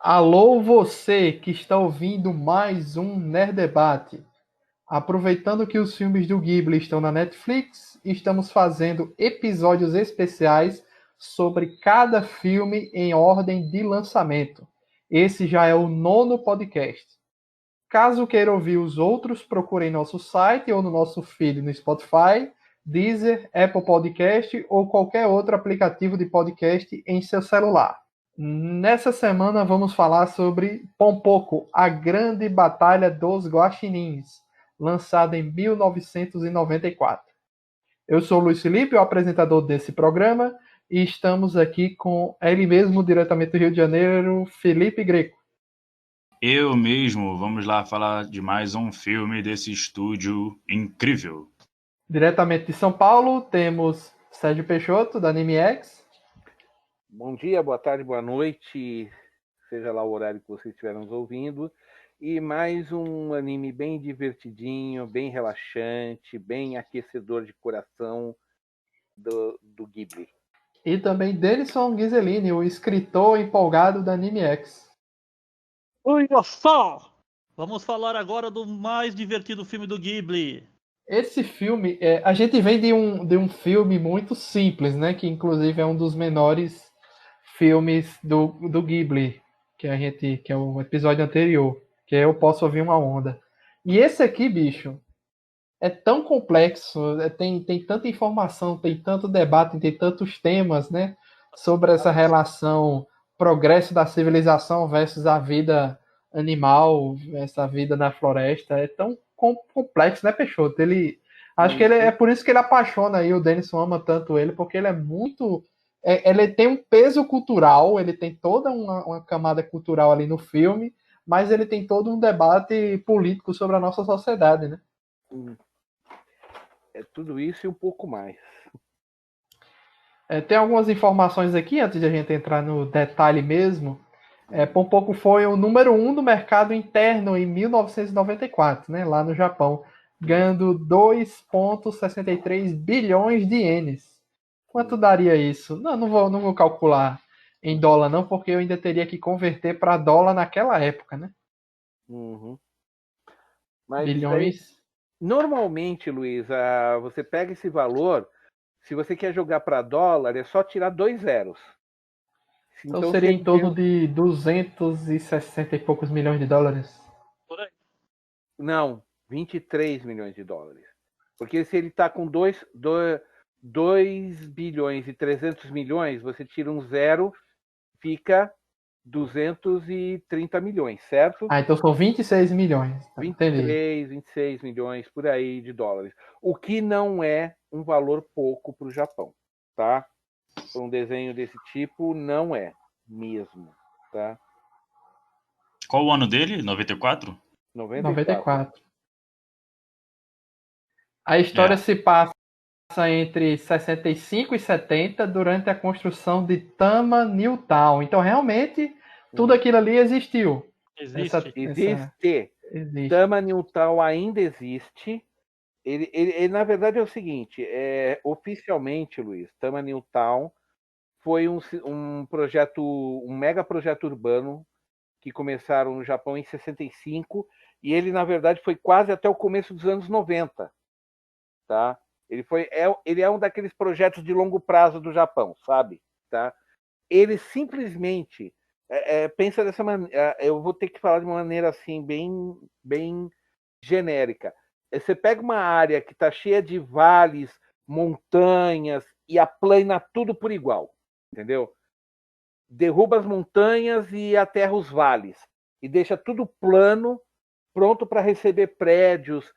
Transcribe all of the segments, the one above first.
Alô, você que está ouvindo mais um Nerd Debate. Aproveitando que os filmes do Ghibli estão na Netflix, estamos fazendo episódios especiais sobre cada filme em ordem de lançamento. Esse já é o nono podcast. Caso queira ouvir os outros, procure em nosso site ou no nosso feed no Spotify, Deezer, Apple Podcast ou qualquer outro aplicativo de podcast em seu celular. Nessa semana vamos falar sobre Pompoko, a grande batalha dos guaxinins, lançada em 1994. Eu sou o Luiz Felipe, o apresentador desse programa, e estamos aqui com ele mesmo, diretamente do Rio de Janeiro, Felipe Greco. Eu mesmo, vamos lá falar de mais um filme desse estúdio incrível. Diretamente de São Paulo, temos Sérgio Peixoto, da AnimeX. Bom dia, boa tarde, boa noite, seja lá o horário que vocês estiverem nos ouvindo. E mais um anime bem divertidinho, bem relaxante, bem aquecedor de coração do Ghibli. E também Denison Ghiseline, o escritor empolgado da AnimeX. Olha só! Vamos falar agora do mais divertido filme do Ghibli. Esse filme, a gente vem de um filme muito simples, né? Que inclusive é um dos menores filmes do Ghibli, que é o episódio anterior, que é Eu Posso Ouvir uma Onda. E esse aqui, bicho, é tão complexo, tem tanta informação, tem tanto debate, tem tantos temas, né? Sobre essa relação progresso da civilização versus a vida animal, essa vida na floresta. É tão complexo, né, Peixoto? Acho que ele é por isso que ele apaixona aí, o Denison ama tanto ele, porque ele é muito. Ele tem um peso cultural, ele tem toda uma camada cultural ali no filme, mas ele tem todo um debate político sobre a nossa sociedade, né? É tudo isso e um pouco mais. Tem algumas informações aqui, antes de a gente entrar no detalhe mesmo. Pompoko foi o número 1 do mercado interno em 1994, né, lá no Japão, ganhando 2,63 bilhões de ienes. Quanto daria isso? Não vou calcular em dólar, não, porque eu ainda teria que converter para dólar naquela época, né? Uhum. Mas Bilhões. normalmente, Luiz, você pega esse valor, se você quer jogar para dólar, é só tirar 2 zeros. Então seria em torno de 260 e poucos milhões de dólares. Por aí. Não, 23 milhões de dólares. Porque se ele está com 2 bilhões e 300 milhões, você tira um zero, fica 230 milhões, certo? Então são 26 milhões. Tá, 23, 26 milhões por aí de dólares. O que não é um valor pouco para o Japão, tá? Para um desenho desse tipo, não é mesmo, tá? Qual o ano dele? 94? 94. A história se passa entre 65 e 70 durante a construção de Tama New Town. Então, realmente, tudo aquilo ali existiu. Existe. Existe. Existe. Tama New Town ainda existe. Ele, na verdade, é o seguinte: oficialmente, Luiz, Tama New Town foi um projeto, um mega projeto urbano que começaram no Japão em 65 e ele, na verdade, foi quase até o começo dos anos 90, tá? Ele é um daqueles projetos de longo prazo do Japão, sabe? Tá? Ele simplesmente pensa dessa maneira. Eu vou ter que falar de uma maneira assim bem genérica. Você pega uma área que está cheia de vales, montanhas e aplana tudo por igual, entendeu? Derruba as montanhas e aterra os vales e deixa tudo plano, pronto para receber prédios,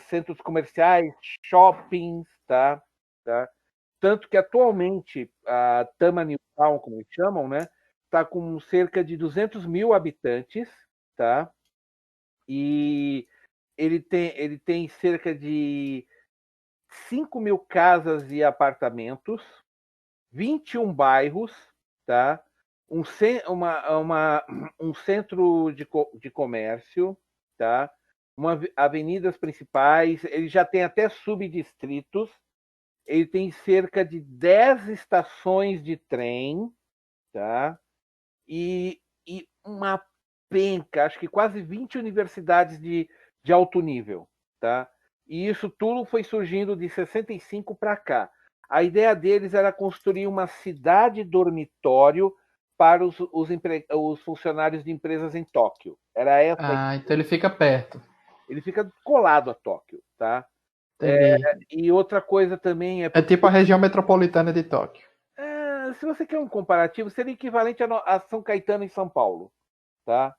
centros comerciais, shoppings, tá? Tanto que atualmente a Tama New Town, como eles chamam, né, está com cerca de 200 mil habitantes, tá? E ele tem cerca de 5 mil casas e apartamentos, 21 bairros, tá? Um centro de comércio, tá? Avenidas principais, ele já tem até subdistritos, ele tem cerca de 10 estações de trem, tá? e uma penca, acho que quase 20 universidades de alto nível, tá? E isso tudo foi surgindo de 65 para cá. A ideia deles era construir uma cidade dormitório para os funcionários de empresas em Tóquio. Era essa. Ah, então ele fica perto. Ele fica colado a Tóquio, tá? Entendi. E outra coisa também É tipo a região metropolitana de Tóquio. se você quer um comparativo, seria equivalente a São Caetano em São Paulo, tá?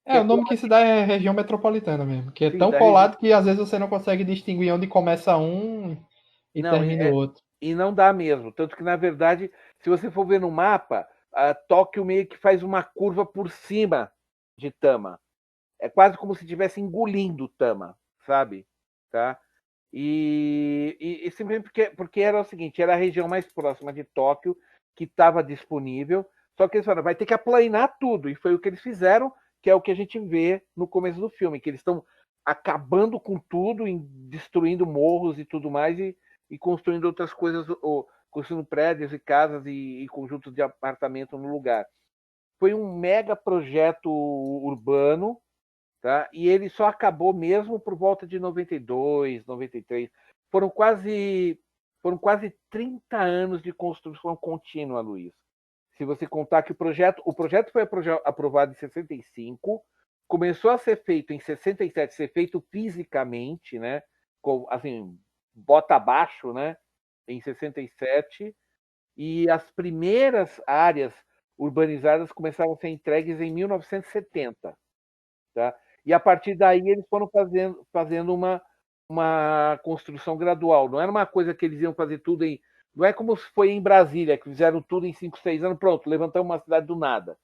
Que É, é o nome que se dá é região metropolitana mesmo, que é sim, tão da região. colado que às vezes você não consegue distinguir onde começa um e Não, termina o outro. e não dá mesmo. Tanto que, na verdade, se você for ver no mapa, a Tóquio meio que faz uma curva por cima de Tama. É quase como se estivesse engolindo Tama, sabe? Tá? E simplesmente porque era o seguinte, era a região mais próxima de Tóquio que estava disponível, só que eles falaram, vai ter que aplanar tudo, e foi o que eles fizeram, que é o que a gente vê no começo do filme, que eles estão acabando com tudo, destruindo morros e tudo mais, e construindo outras coisas, ou construindo prédios e casas e conjuntos de apartamento no lugar. Foi um mega projeto urbano, tá? E ele só acabou mesmo por volta de 92, 93. Foram quase 30 anos de construção contínua, Luiz. Se você contar que o projeto foi aprovado em 65, começou a ser feito em 67, ser feito fisicamente, né? Assim, bota abaixo, né? Em 67, e as primeiras áreas urbanizadas começaram a ser entregues em 1970. Tá? E a partir daí eles foram fazendo uma construção gradual. Não era uma coisa que eles iam fazer tudo em. Não é como foi em Brasília, que fizeram tudo em 5, 6 anos, pronto, levantamos uma cidade do nada.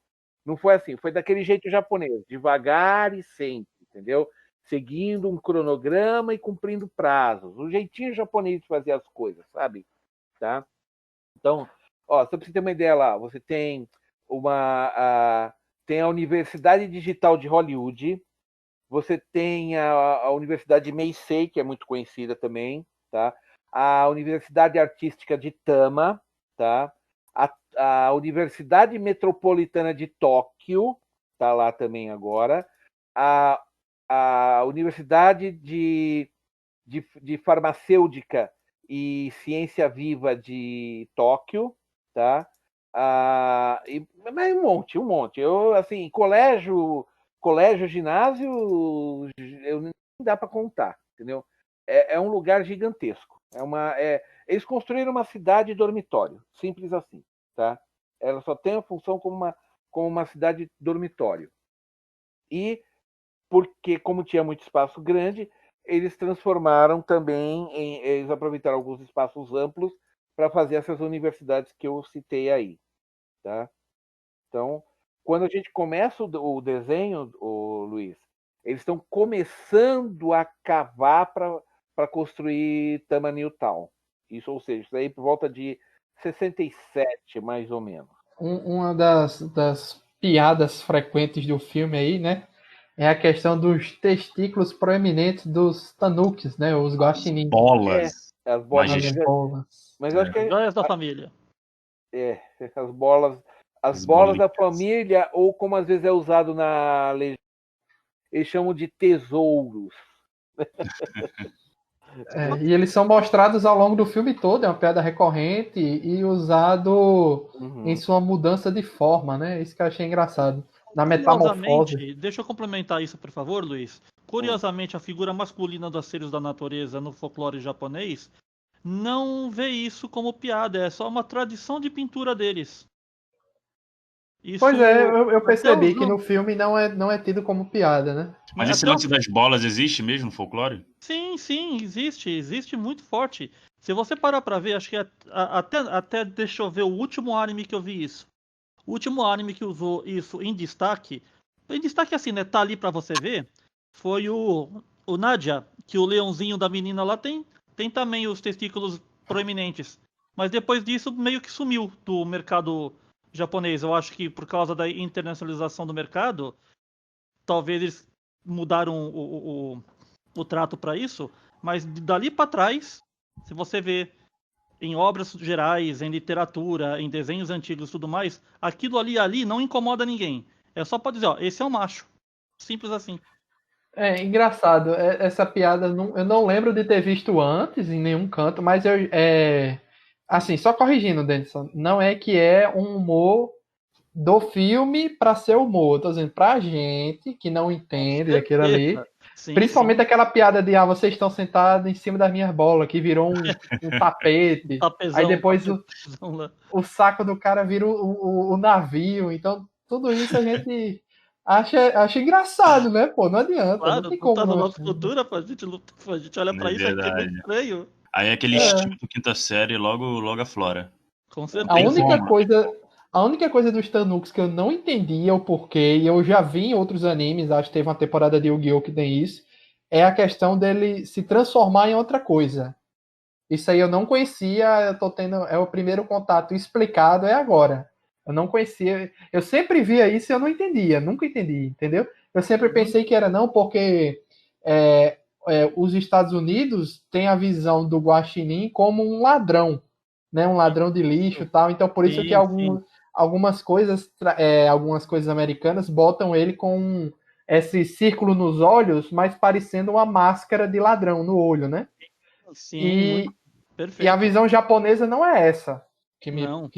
Não foi assim, foi daquele jeito japonês, devagar e sempre, entendeu? Seguindo um cronograma e cumprindo prazos. O jeitinho japonês de fazer as coisas, sabe? Tá? Então, ó, só para você ter uma ideia lá, você tem tem a Universidade Digital de Hollywood, você tem a Universidade Meisei, que é muito conhecida também, tá? A Universidade Artística de Tama, tá? A Universidade Metropolitana de Tóquio, tá lá também agora. A, a Universidade de Farmacêutica e Ciência Viva de Tóquio, tá? Mas um monte. Eu, assim, colégio, ginásio, nem dá para contar, entendeu? É um lugar gigantesco. Eles construíram uma cidade dormitório, simples assim, tá? Ela só tem a função como uma cidade dormitório. E porque, como tinha muito espaço grande, eles transformaram também, eles aproveitaram alguns espaços amplos para fazer essas universidades que eu citei aí, tá? Então, quando a gente começa o desenho, Luiz, eles estão começando a cavar para construir Tama New Town. Isso, ou seja, isso aí por volta de 67, mais ou menos. Uma das piadas frequentes do filme aí, né? É a questão dos testículos proeminentes dos tanukis, né? Os guaxinins. Bolas. As bolas. As bolas. Mas eu acho que Joias da família. as bolas, As bolas da bolitas. família, ou como às vezes é usado na legenda, eles chamam de tesouros. E eles são mostrados ao longo do filme todo, é uma piada recorrente e usado em sua mudança de forma, né? Isso que eu achei engraçado. Na metamorfose. Curiosamente, deixa eu complementar isso, por favor, Luiz. Curiosamente, a figura masculina dos seres da natureza no folclore japonês não vê isso como piada, é só uma tradição de pintura deles. Isso, Pois é, eu até percebi os que no filme não é tido como piada, né? Mas esse até lance das bolas existe mesmo no folclore? Sim, existe muito forte. Se você parar pra ver, acho que até deixa eu ver o último anime que eu vi isso. O último anime que usou isso em destaque assim, né, tá ali pra você ver, foi o Nadia, que o leãozinho da menina lá tem também os testículos proeminentes. Mas depois disso meio que sumiu do mercado japonês. Eu acho que por causa da internacionalização do mercado, talvez eles mudaram o trato para isso, mas dali para trás, se você vê em obras gerais, em literatura, em desenhos antigos e tudo mais, aquilo ali não incomoda ninguém. É só pra dizer, ó, esse é o macho. Simples assim. É engraçado, essa piada eu não lembro de ter visto antes em nenhum canto, mas assim, só corrigindo, Denison, não é que é um humor do filme para ser humor, eu tô dizendo pra gente que não entende aquilo ali, Sim, principalmente sim. aquela piada de vocês estão sentados em cima das minhas bolas, que virou um tapete, aí depois Tapezão lá. o saco do cara vira o navio, então tudo isso a gente acha engraçado, né? Pô, não adianta, não Claro, tem não tá como na não nossa achar. cultura, a gente olha É pra isso aqui, é muito verdade. estranho. Aí aquele É. instinto quinta série logo aflora. Com Não A tem certeza. única como. coisa, a única coisa dos Tanuks que eu não entendia o porquê, e eu já vi em outros animes, acho que teve uma temporada de Yu-Gi-Oh! Que tem isso, é a questão dele se transformar em outra coisa. Isso aí eu não conhecia, eu tô tendo, é o primeiro contato explicado, é agora. Eu não conhecia, eu sempre via isso e eu não entendia, nunca entendi, entendeu? Eu sempre Uhum. pensei que era não, porque os Estados Unidos têm a visão do Guaxinim como um ladrão, né? Um ladrão de lixo e tal. Então, por isso que Sim, sim. algumas coisas americanas botam ele com esse círculo nos olhos, mas parecendo uma máscara de ladrão no olho, né? Sim, muito E, e a perfeito. visão japonesa não é essa. Não.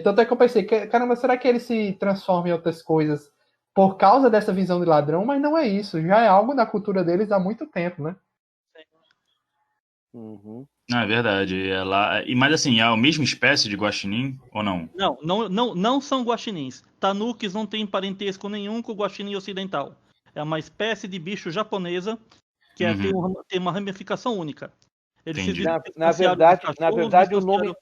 Tanto é que eu pensei, caramba, será que ele se transforma em outras coisas por causa dessa visão de ladrão? Mas não é isso. Já é algo da cultura deles há muito tempo, né? Uhum. Não, é verdade. Mas assim, é a mesma espécie de guaxinim ou não? Não são guaxinins. Tanukis não tem parentesco nenhum com o guaxinim ocidental. É uma espécie de bicho japonesa que Uhum, tem uma ramificação única. Eles se entendi. Na distanciaram dos verdade, cachorros, distanciaram.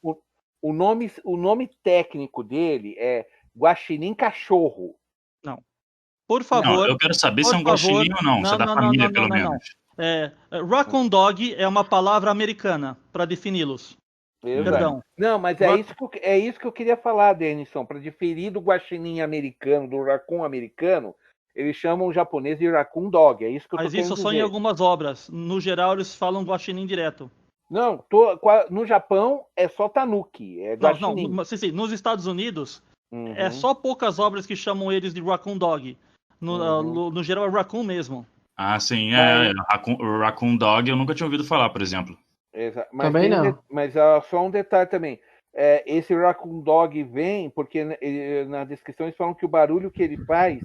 o nome técnico dele é Guaxinim Cachorro. Não. Por Não, favor, eu quero saber se é por um favor. guaxinim ou não, se é Não, da não, não, não, família, não, pelo não, não. menos. Raccoon Dog é uma palavra americana para defini-los. Exato. Uhum. Perdão. Não, mas é isso que eu queria falar, Denison. Para diferir do guaxinim americano, do raccoon americano, eles chamam o japonês de raccoon dog. É isso que eu estou Mas querendo isso só em dizer. algumas obras. No geral, eles falam guaxinim direto. Não, no Japão é só tanuki, é Não, não. guaxinim. Sim, nos Estados Unidos, é Uhum, só poucas obras que chamam eles de Raccoon Dog. uhum. No geral é Raccoon mesmo. Ah, sim, Mas, o Raccoon Dog eu nunca tinha ouvido falar, por exemplo. mas Também tem não. só um detalhe também. Esse raccoon dog vem porque na descrição eles falam que o barulho que ele faz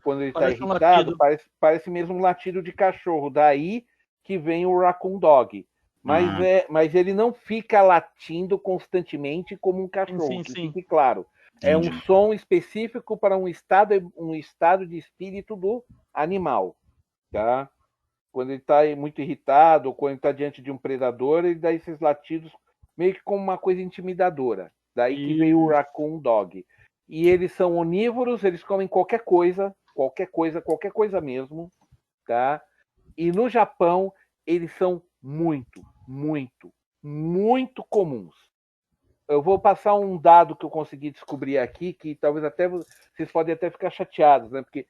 quando ele está Parece um irritado, latido. parece mesmo um latido de cachorro. Daí que vem o raccoon dog. Ah, Mas ele não fica latindo constantemente como um Sim, cachorro, sim, que sim. fique claro. É um entendi. som específico para um estado de espírito do animal. Tá? Quando ele está muito irritado ou quando ele está diante de um predador, ele dá esses latidos meio que como uma coisa intimidadora. Daí que veio o E raccoon dog. E eles são onívoros, eles comem qualquer coisa mesmo, tá? E no Japão eles são muito comuns. Eu vou passar um dado que eu consegui descobrir aqui, que talvez até vocês podem até ficar chateados, né? Porque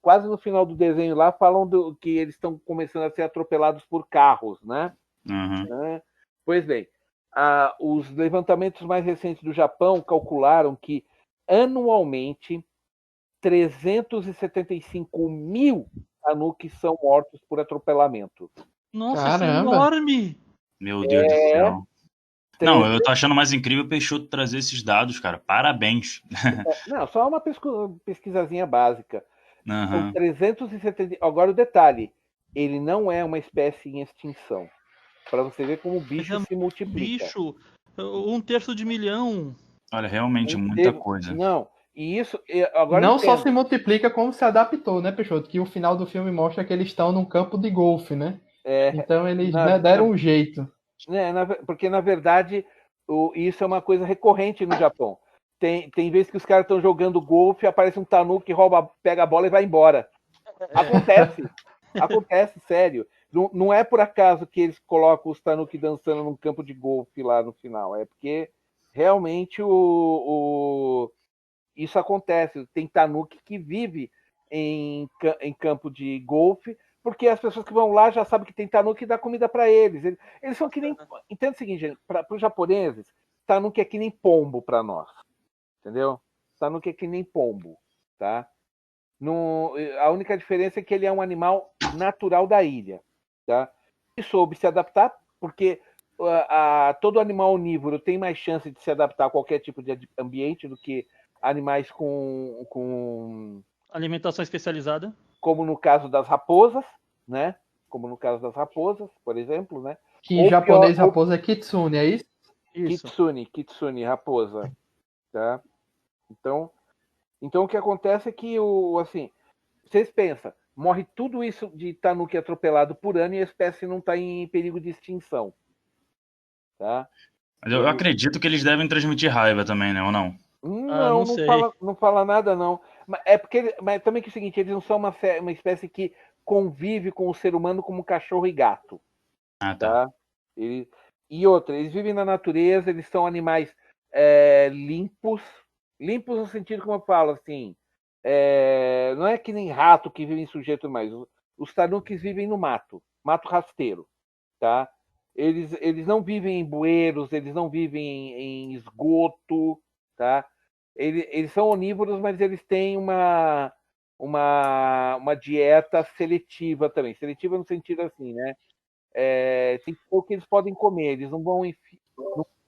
quase no final do desenho lá falam que eles estão começando a ser atropelados por carros, né? Uhum. Pois bem, os levantamentos mais recentes do Japão calcularam que anualmente 375 mil tanukis são mortos por atropelamento. nossa, isso é Caramba. enorme! Meu Deus do É, céu. Não, eu tô 300, achando mais incrível o Peixoto trazer esses dados, cara. Parabéns. não, só uma pesquisazinha básica. São Aham. 370. Agora o detalhe, ele não é uma espécie em extinção. Para você ver como o Mas bicho é se multiplica. bicho, 1/3 de milhão. Olha, realmente muita coisa. Não, e isso, agora Não só entenda. se multiplica, como se adaptou, né, Peixoto? Que o final do filme mostra que eles estão num campo de golfe, né? É, Então eles, na, né, na, deram um jeito. porque, na verdade, isso é uma coisa recorrente no Japão. Tem vezes que os caras estão jogando golfe, aparece um tanuki, pega a bola e vai embora. Acontece. Acontece, sério. Não é por acaso que eles colocam os tanuki dançando num campo de golfe lá no final. É porque realmente isso acontece. Tem tanuki que vive em campo de golfe porque as pessoas que vão lá já sabem que tem tanuki e dá comida para eles. Eles são que nem... Entenda o seguinte, gente, para os japoneses, tanuki é que nem pombo para nós. Entendeu? Tanuki é que nem pombo, tá? A única diferença é que ele é um animal natural da ilha, tá? E soube se adaptar, porque todo animal onívoro tem mais chance de se adaptar a qualquer tipo de ambiente do que animais com Alimentação especializada. como no caso das raposas, né? Como no caso das raposas, por exemplo, né? Que em japonês raposa é kitsune, é isso? Isso. Kitsune, raposa, tá? Então o que acontece é que assim, vocês pensam, morre tudo isso de tanuki atropelado por ano e a espécie não está em perigo de extinção, tá? Mas eu acredito que eles devem transmitir raiva também, né? Ou não? Não sei. Não fala nada, não. Mas mas também que é o seguinte, eles não são uma espécie que convive com o ser humano como cachorro e gato. Ah, tá. E outra, eles vivem na natureza, eles são animais limpos no sentido como eu falo, assim, não é que nem rato que vive em sujeito mais. Os tanukis vivem no mato rasteiro, tá? Eles não vivem em bueiros, eles não vivem em esgoto, tá? Eles são onívoros, mas eles têm uma dieta seletiva também. Seletiva no sentido assim, né? Tem pouco que eles podem comer. Eles não vão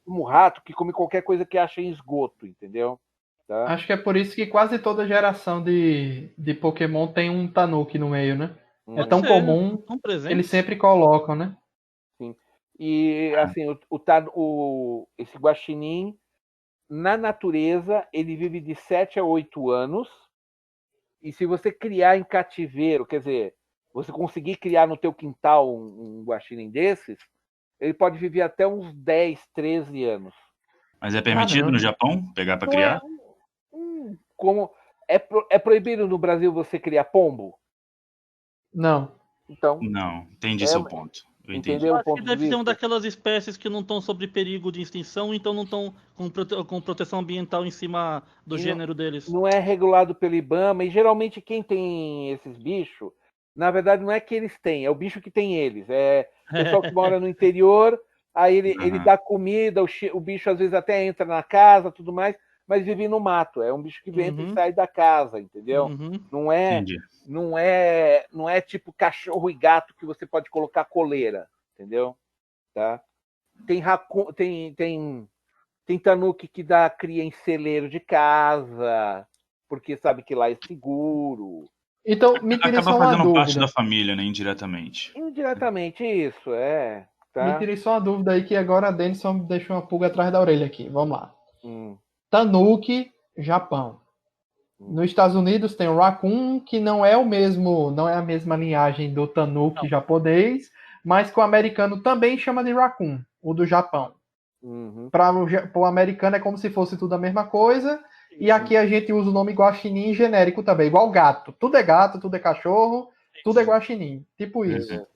como rato que come qualquer coisa que acha em esgoto, entendeu? Tá? Acho que é por isso que quase toda geração de Pokémon tem um Tanuki no meio, né? É tão comum, eles sempre colocam, né? Sim. E assim, esse guaxinim, na natureza, ele vive de 7 a 8 anos. E se você criar em cativeiro, quer dizer, você conseguir criar no teu quintal um guaxinim desses, ele pode viver até uns 10, 13 anos. Mas é permitido no Japão pegar para criar? Como é proibido no Brasil você criar pombo? Não. Então, Não, entendi seu ponto. Eu entendi. entendeu Eu o acho ponto que deve de ser uma vista? daquelas espécies que não estão sob perigo de extinção, então não estão com proteção ambiental em cima do gênero deles. Não é regulado pelo IBAMA, e geralmente quem tem esses bichos, na verdade não é que eles têm, é o bicho que tem eles. É o pessoal que mora no interior, aí ele dá comida, o bicho às vezes até entra na casa, tudo mais, mas vive no mato. É um bicho que entra e sai da casa, entendeu? Não é, Entendi. não é tipo cachorro e gato que você pode colocar coleira, entendeu? Tá? Tem tanuki que dá cria em celeiro de casa, porque sabe que lá é seguro. Então, me tirei Acaba só uma fazendo parte dúvida. da família, né? Indiretamente. Indiretamente, isso, tá? Me tirei só uma dúvida aí que agora a Denison me deixou uma pulga atrás da orelha aqui. Vamos lá. Hum. Tanuki, Japão. Nos Estados Unidos tem o Raccoon, que não é a mesma linhagem do Tanuki japonês, mas que o americano também chama de Raccoon, o do Japão. Para o americano é como se fosse tudo a mesma coisa, e aqui a gente usa o nome guaxinim genérico também, igual gato. Tudo é cachorro, tudo é guaxinim. Tipo isso.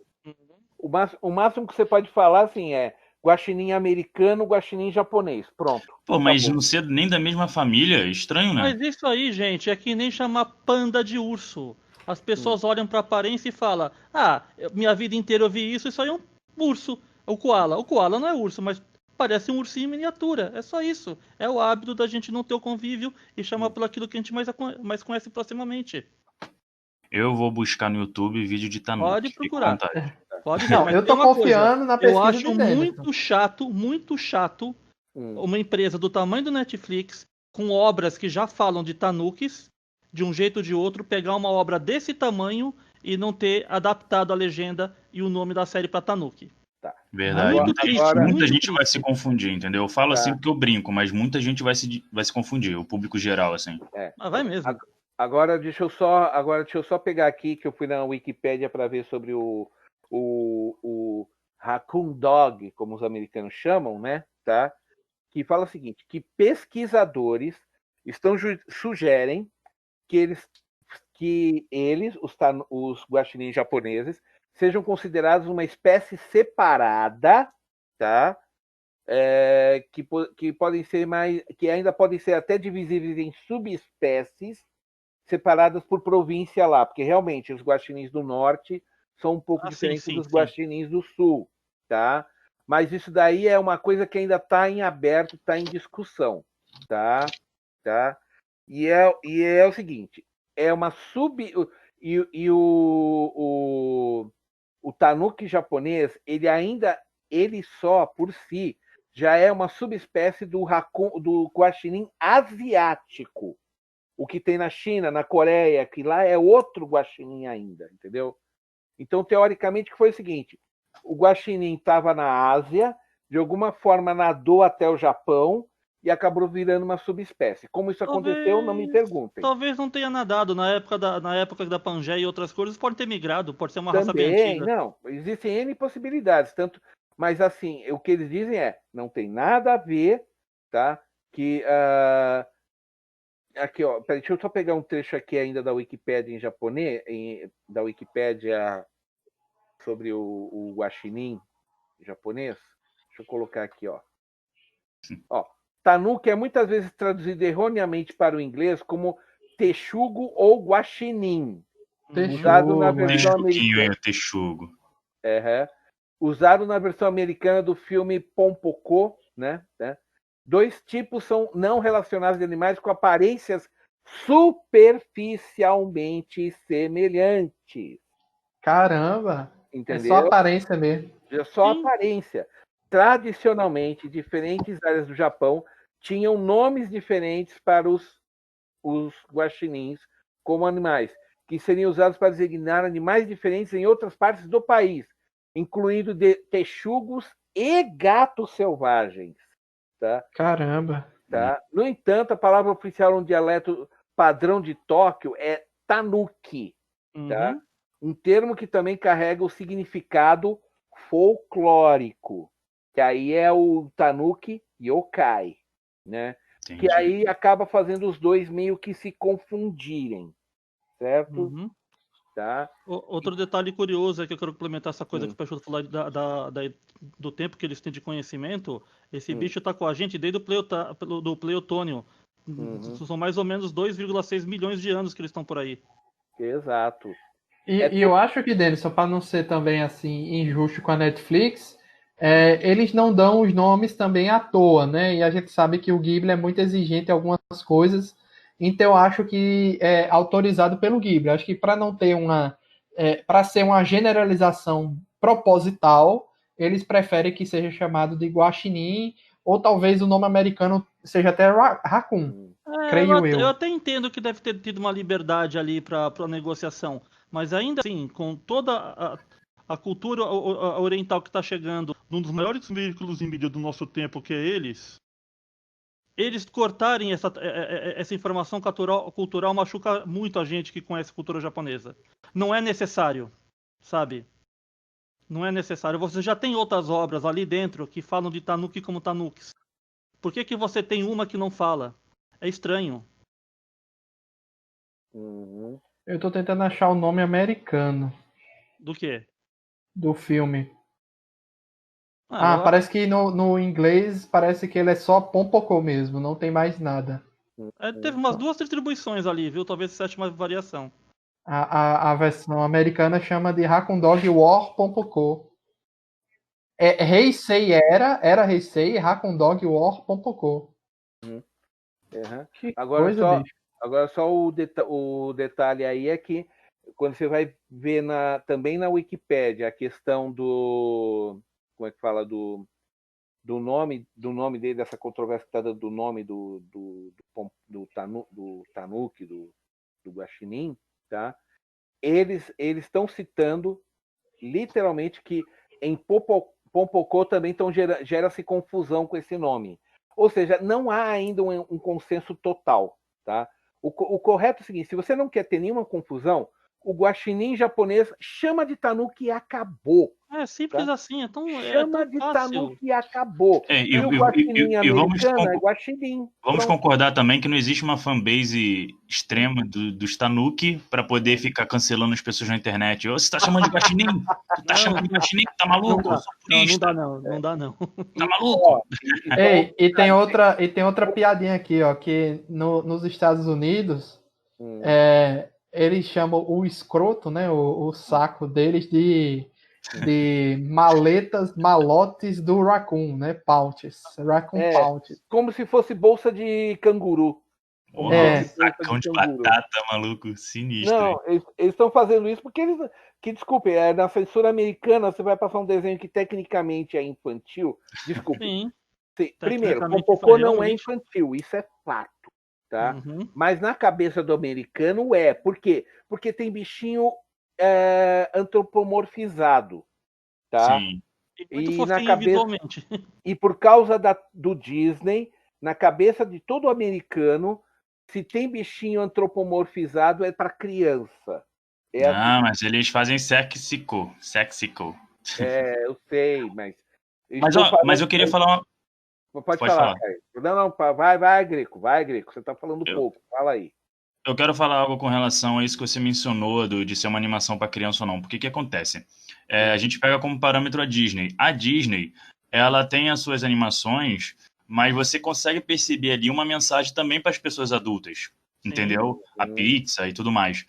O máximo que você pode falar assim é guaxinim americano, guaxinim japonês. Pronto. Pô, mas não ser nem da mesma família, estranho, né? Mas isso aí, gente, é que nem chamar panda de urso. As pessoas olham pra aparência e falam: ah, minha vida inteira eu vi isso, isso aí é um urso. O koala. O koala não é urso, mas parece um ursinho em miniatura. É só isso. É o hábito da gente não ter o convívio e chamar pelo aquilo que a gente mais conhece proximamente. Eu vou buscar no YouTube vídeo de Tanuki. Pode procurar. Pode ver. Não, Mas eu tô tem uma coisa, confiando na pesquisa eu acho de Denison. muito chato uma empresa do tamanho do Netflix, com obras que já falam de tanukis, de um jeito ou de outro, pegar uma obra desse tamanho e não ter adaptado a legenda e o nome da série para tanuki. Tá. Verdade. Muito triste, Muita gente triste. vai se confundir, entendeu? Eu falo assim porque eu brinco, mas muita gente vai se confundir, o público geral, assim. Mas vai mesmo. Agora deixa eu só pegar aqui que eu fui na Wikipédia para ver sobre o Raccoon Dog, como os americanos chamam, né? Tá? Que fala o seguinte, que pesquisadores sugerem que os guaxinins japoneses, sejam considerados uma espécie separada, tá? Que podem ser que ainda podem ser até divisíveis em subespécies separadas por província lá, porque realmente os guaxinins do norte são um pouco sim, diferentes sim, dos sim. guaxinins do sul, tá? Mas isso daí é uma coisa que ainda está em aberto, está em discussão, tá? Tá? E é o seguinte, é uma o tanuki japonês, ele só por si já é uma subespécie do guaxinim asiático. O que tem na China, na Coreia, que lá é outro guaxinim ainda, entendeu? Então, teoricamente, que foi o seguinte, o guaxinim estava na Ásia, de alguma forma nadou até o Japão e acabou virando uma subespécie. Como isso aconteceu, não me perguntem. Talvez não tenha nadado na época da Pangeia e outras coisas, pode ter migrado, pode ser uma raça bem Também, antiga. não, existem N possibilidades, mas assim, o que eles dizem não tem nada a ver, tá? Que aqui, ó, peraí, deixa eu só pegar um trecho aqui ainda da Wikipédia em japonês, da Wikipédia sobre o guaxinim japonês. Deixa eu colocar aqui, ó. Ó, tanuki é muitas vezes traduzido erroneamente para o inglês como texugo ou guaxinim, usado na versão americana. Texugo. Usado na versão americana do filme Pompoko, né? Dois tipos são não relacionados de animais com aparências superficialmente semelhantes. Caramba! Entendeu? É só aparência mesmo. É só aparência. Tradicionalmente, diferentes áreas do Japão tinham nomes diferentes para os guaxinins como animais, que seriam usados para designar animais diferentes em outras partes do país, incluindo texugos e gatos selvagens. Tá? Caramba! Tá? No entanto, a palavra oficial no dialeto padrão de Tóquio é tanuki. Tá? Um termo que também carrega o significado folclórico, que aí é o tanuki yokai, né? Entendi. Que aí acaba fazendo os dois meio que se confundirem, certo? Tá? Outro detalhe curioso é que eu quero complementar essa coisa que o Peixoto falou do tempo que eles têm de conhecimento. Esse bicho está com a gente desde do Pleotônio. São mais ou menos 2,6 milhões de anos que eles estão por aí. Exato. E eu acho que, Denison, para não ser também assim injusto com a Netflix, eles não dão os nomes também à toa, né? E a gente sabe que o Ghibli é muito exigente em algumas coisas, então eu acho que é autorizado pelo Ghibli. Acho que para não ter para ser uma generalização proposital, eles preferem que seja chamado de guaxinim, ou talvez o nome americano seja até raccoon, creio eu. Eu até entendo que deve ter tido uma liberdade ali para negociação, mas ainda assim, com toda a cultura oriental que está chegando, num dos maiores veículos em mídia do nosso tempo, que é eles cortarem essa informação cultural machuca muito a gente que conhece a cultura japonesa. Não é necessário, sabe? Não é necessário. Você já tem outras obras ali dentro que falam de tanuki como tanukis. Por que você tem uma que não fala? É estranho. Eu tô tentando achar o nome americano Do quê? do filme. Ah, Parece que no inglês parece que ele é só Pompoko mesmo, não tem mais nada. Teve umas 2 distribuições ali, viu? Talvez seja uma variação. A versão americana chama de Hakun Dog War Pompoko. Heisei era Heisei, Hakun Dog War Pompoko. Agora só o detalhe aí é que quando você vai ver também na Wikipédia a questão como é que fala, do nome dele, dessa controvérsia que está dando do nome do tanuki, do guaxinim, tá? Eles estão citando literalmente que em Pompoko também gera-se confusão com esse nome. Ou seja, não há ainda um consenso total. Tá? O correto é o seguinte, se você não quer ter nenhuma confusão, o guaxinim japonês chama de tanuki e acabou. É simples assim, Chama de tanuki e acabou. E o guaxinim americano é guaxinim. Vamos concordar também que não existe uma fanbase extrema dos tanuki para poder ficar cancelando as pessoas na internet. Você tá chamando de guaxinim? Tu tá chamando de guaxinim? Tá maluco? Não dá não. Tá maluco? E tem outra piadinha aqui, ó, que nos Estados Unidos eles chamam o escroto, né? O saco deles de malotes do Raccoon, né? Pouches. Raccoon É, Pouches. como se fosse bolsa de canguru. Como Porra, se fosse bolsa sacão de canguru. batata, maluco, sinistro. Não, eles estão fazendo isso porque eles. Que desculpe, na censura americana você vai passar um desenho que tecnicamente é infantil. Desculpe. Sim. Primeiro, Tecnicamente, Popocó não é realmente. infantil, isso é fato, tá? Uhum. Mas na cabeça do americano é. Por quê? Porque tem bichinho antropomorfizado, tá? Sim. E muito E na fofinho cabeça visualmente. e por causa do Disney, na cabeça de todo americano, se tem bichinho antropomorfizado é para criança. É Ah, assim. mas eles fazem sexico. Eu sei, mas Mas, estou ó, mas falando. eu queria falar uma... Pode Pode falar, falar. Caio. Não, vai, Greco, vai, Greco. Você está falando Eu, pouco. Fala aí. eu quero falar algo com relação a isso que você mencionou, de ser uma animação para criança ou não. Porque que acontece? A gente pega como parâmetro a Disney. A Disney, ela tem as suas animações, mas você consegue perceber ali uma mensagem também para as pessoas adultas, entendeu? A pizza e tudo mais.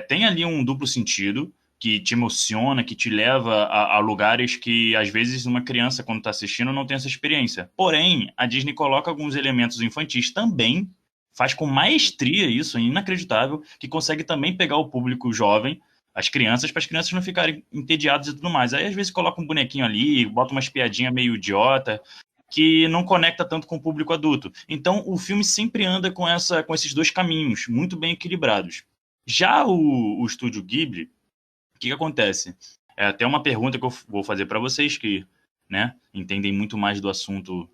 Tem ali um duplo sentido que te emociona, que te leva a lugares que, às vezes, uma criança, quando está assistindo, não tem essa experiência. Porém, a Disney coloca alguns elementos infantis também, faz com maestria isso, é inacreditável, que consegue também pegar o público jovem, as crianças, para as crianças não ficarem entediadas e tudo mais. Aí, às vezes, coloca um bonequinho ali, bota umas piadinhas meio idiota, que não conecta tanto com o público adulto. Então, o filme sempre anda com esses dois caminhos, muito bem equilibrados. Já o estúdio Ghibli, o que acontece? É até uma pergunta que eu vou fazer para vocês que, né, entendem muito mais do assunto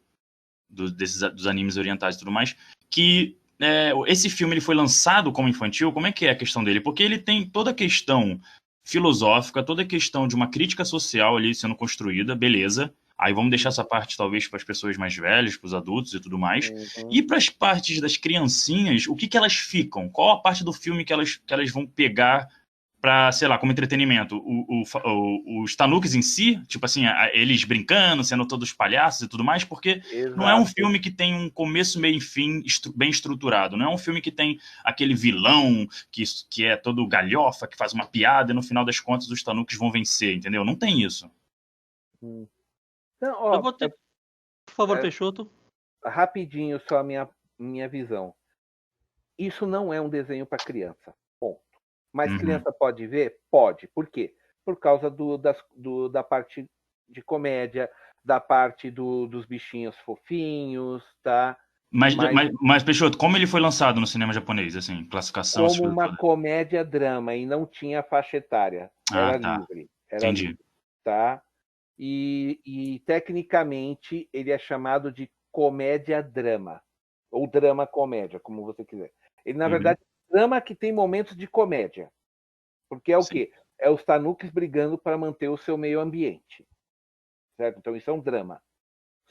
dos animes orientais e tudo mais, que esse filme ele foi lançado como infantil, como é que é a questão dele? Porque ele tem toda a questão filosófica, toda a questão de uma crítica social ali sendo construída, beleza. Aí vamos deixar essa parte talvez para as pessoas mais velhas, para os adultos e tudo mais. Uhum. E para as partes das criancinhas, o que elas ficam? Qual a parte do filme que elas vão pegar para, sei lá, como entretenimento? Os Tanukis em si, tipo assim, eles brincando, sendo todos palhaços e tudo mais, porque não é um filme que tem um começo, meio e fim bem estruturado. Não é um filme que tem aquele vilão que é todo galhofa, que faz uma piada e no final das contas os Tanukis vão vencer, entendeu? Não tem isso. Não, ó, Eu vou ter... Por favor, Peixoto. Rapidinho só a minha visão. Isso não é um desenho para criança. Ponto. Mas criança pode ver? Pode. Por quê? Por causa da parte de comédia, da parte dos bichinhos fofinhos, tá? Mas, Peixoto, como ele foi lançado no cinema japonês, assim, classificação... Como uma comédia-drama e não tinha faixa etária. Era livre. Era Entendi. livre, tá? E tecnicamente ele é chamado de comédia-drama. Ou drama-comédia, como você quiser. Ele, na verdade, é um drama que tem momentos de comédia. Porque é o quê? É os Tanukis brigando para manter o seu meio ambiente. Certo? Então isso é um drama.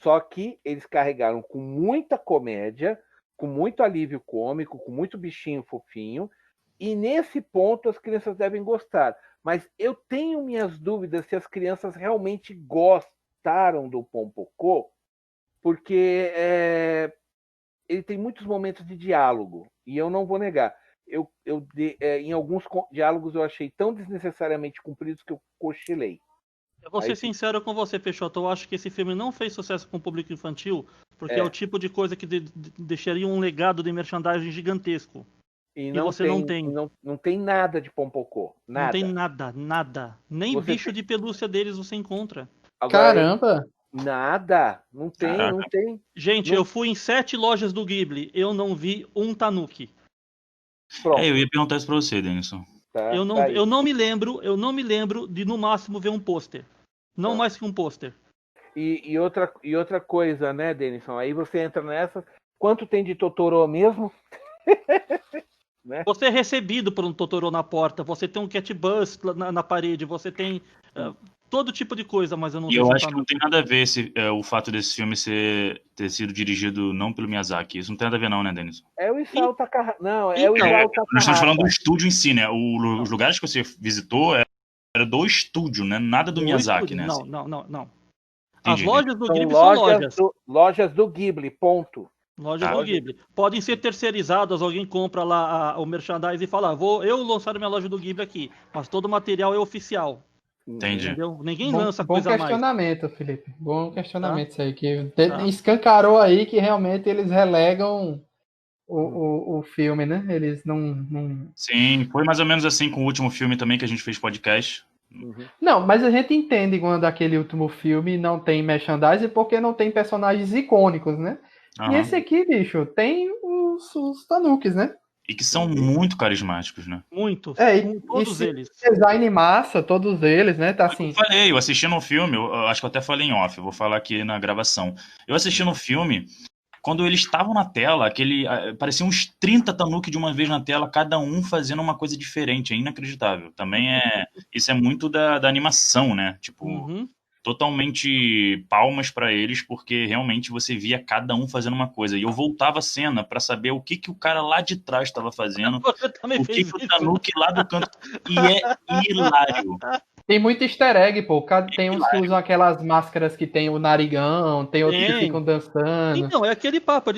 Só que eles carregaram com muita comédia, com muito alívio cômico, com muito bichinho fofinho, e nesse ponto as crianças devem gostar. Mas eu tenho minhas dúvidas se as crianças realmente gostaram do Pompocô, porque ele tem muitos momentos de diálogo, e eu não vou negar. Em alguns diálogos eu achei tão desnecessariamente compridos que eu cochilei. Eu vou ser sincero com você, Peixoto. Eu acho que esse filme não fez sucesso com o público infantil, porque é o tipo de coisa que deixaria um legado de merchandising gigantesco. E você não tem. Não tem nada de Pompocô. Nada. Não tem nada. Nem você bicho de pelúcia deles você encontra. Agora, caramba! Nada. Não tem, Caraca. Não tem. Gente, eu fui em 7 lojas do Ghibli. Eu não vi um Tanuki. Eu ia perguntar isso pra você, Denison. Tá, eu não me lembro de no máximo ver um pôster. Não mais que um pôster. E outra coisa, né, Denison? Aí você entra nessa. Quanto tem de Totoro mesmo? Né? Você é recebido por um Totoro na porta, você tem um cat bus na parede, você tem todo tipo de coisa, mas eu não sei. E eu acho que não tem nada a ver o fato desse filme ter sido dirigido não pelo Miyazaki. Isso não tem nada a ver não, né, Denison? É o Isao Takahata. Não, é o Isao Takahata. Nós estamos falando do estúdio em si, né? Os lugares que você visitou era do estúdio, né? Nada do Miyazaki, né? Não. Entendi. As lojas do Ghibli são lojas do Ghibli, ponto. Lojas do Ghibli. Podem ser terceirizadas, alguém compra lá o merchandise e fala, vou eu lançar minha loja do Ghibli aqui, mas todo o material é oficial. Entendi. Entendeu? Ninguém lança Bom coisa a mais. questionamento, Felipe. Bom questionamento isso aí, que Tá. escancarou aí que realmente eles relegam o filme, né? Eles não... Sim, foi mais ou menos assim com o último filme também que a gente fez podcast. Não, mas a gente entende quando aquele último filme não tem merchandising porque não tem personagens icônicos, né? E Aham. esse aqui, bicho, tem os Tanukis, né? E que são muito carismáticos, né? Muitos. Todos E eles. design massa, todos eles, né? Tá assim. Eu falei, eu assisti no filme, eu acho que eu até falei em off, eu vou falar aqui na gravação. Eu assisti no filme, quando eles estavam na tela, parecia uns 30 Tanuki de uma vez na tela, cada um fazendo uma coisa diferente, é inacreditável. Também isso é muito da animação, né? Tipo, totalmente palmas pra eles, porque realmente você via cada um fazendo uma coisa. E eu voltava a cena pra saber o que o cara lá de trás estava fazendo, Você também o que fez o isso. Tanuki lá do canto. E é hilário. Tem muito easter egg, pô. Tem uns que usam aquelas máscaras que tem o narigão, tem outros que ficam dançando. Então, é aquele papo.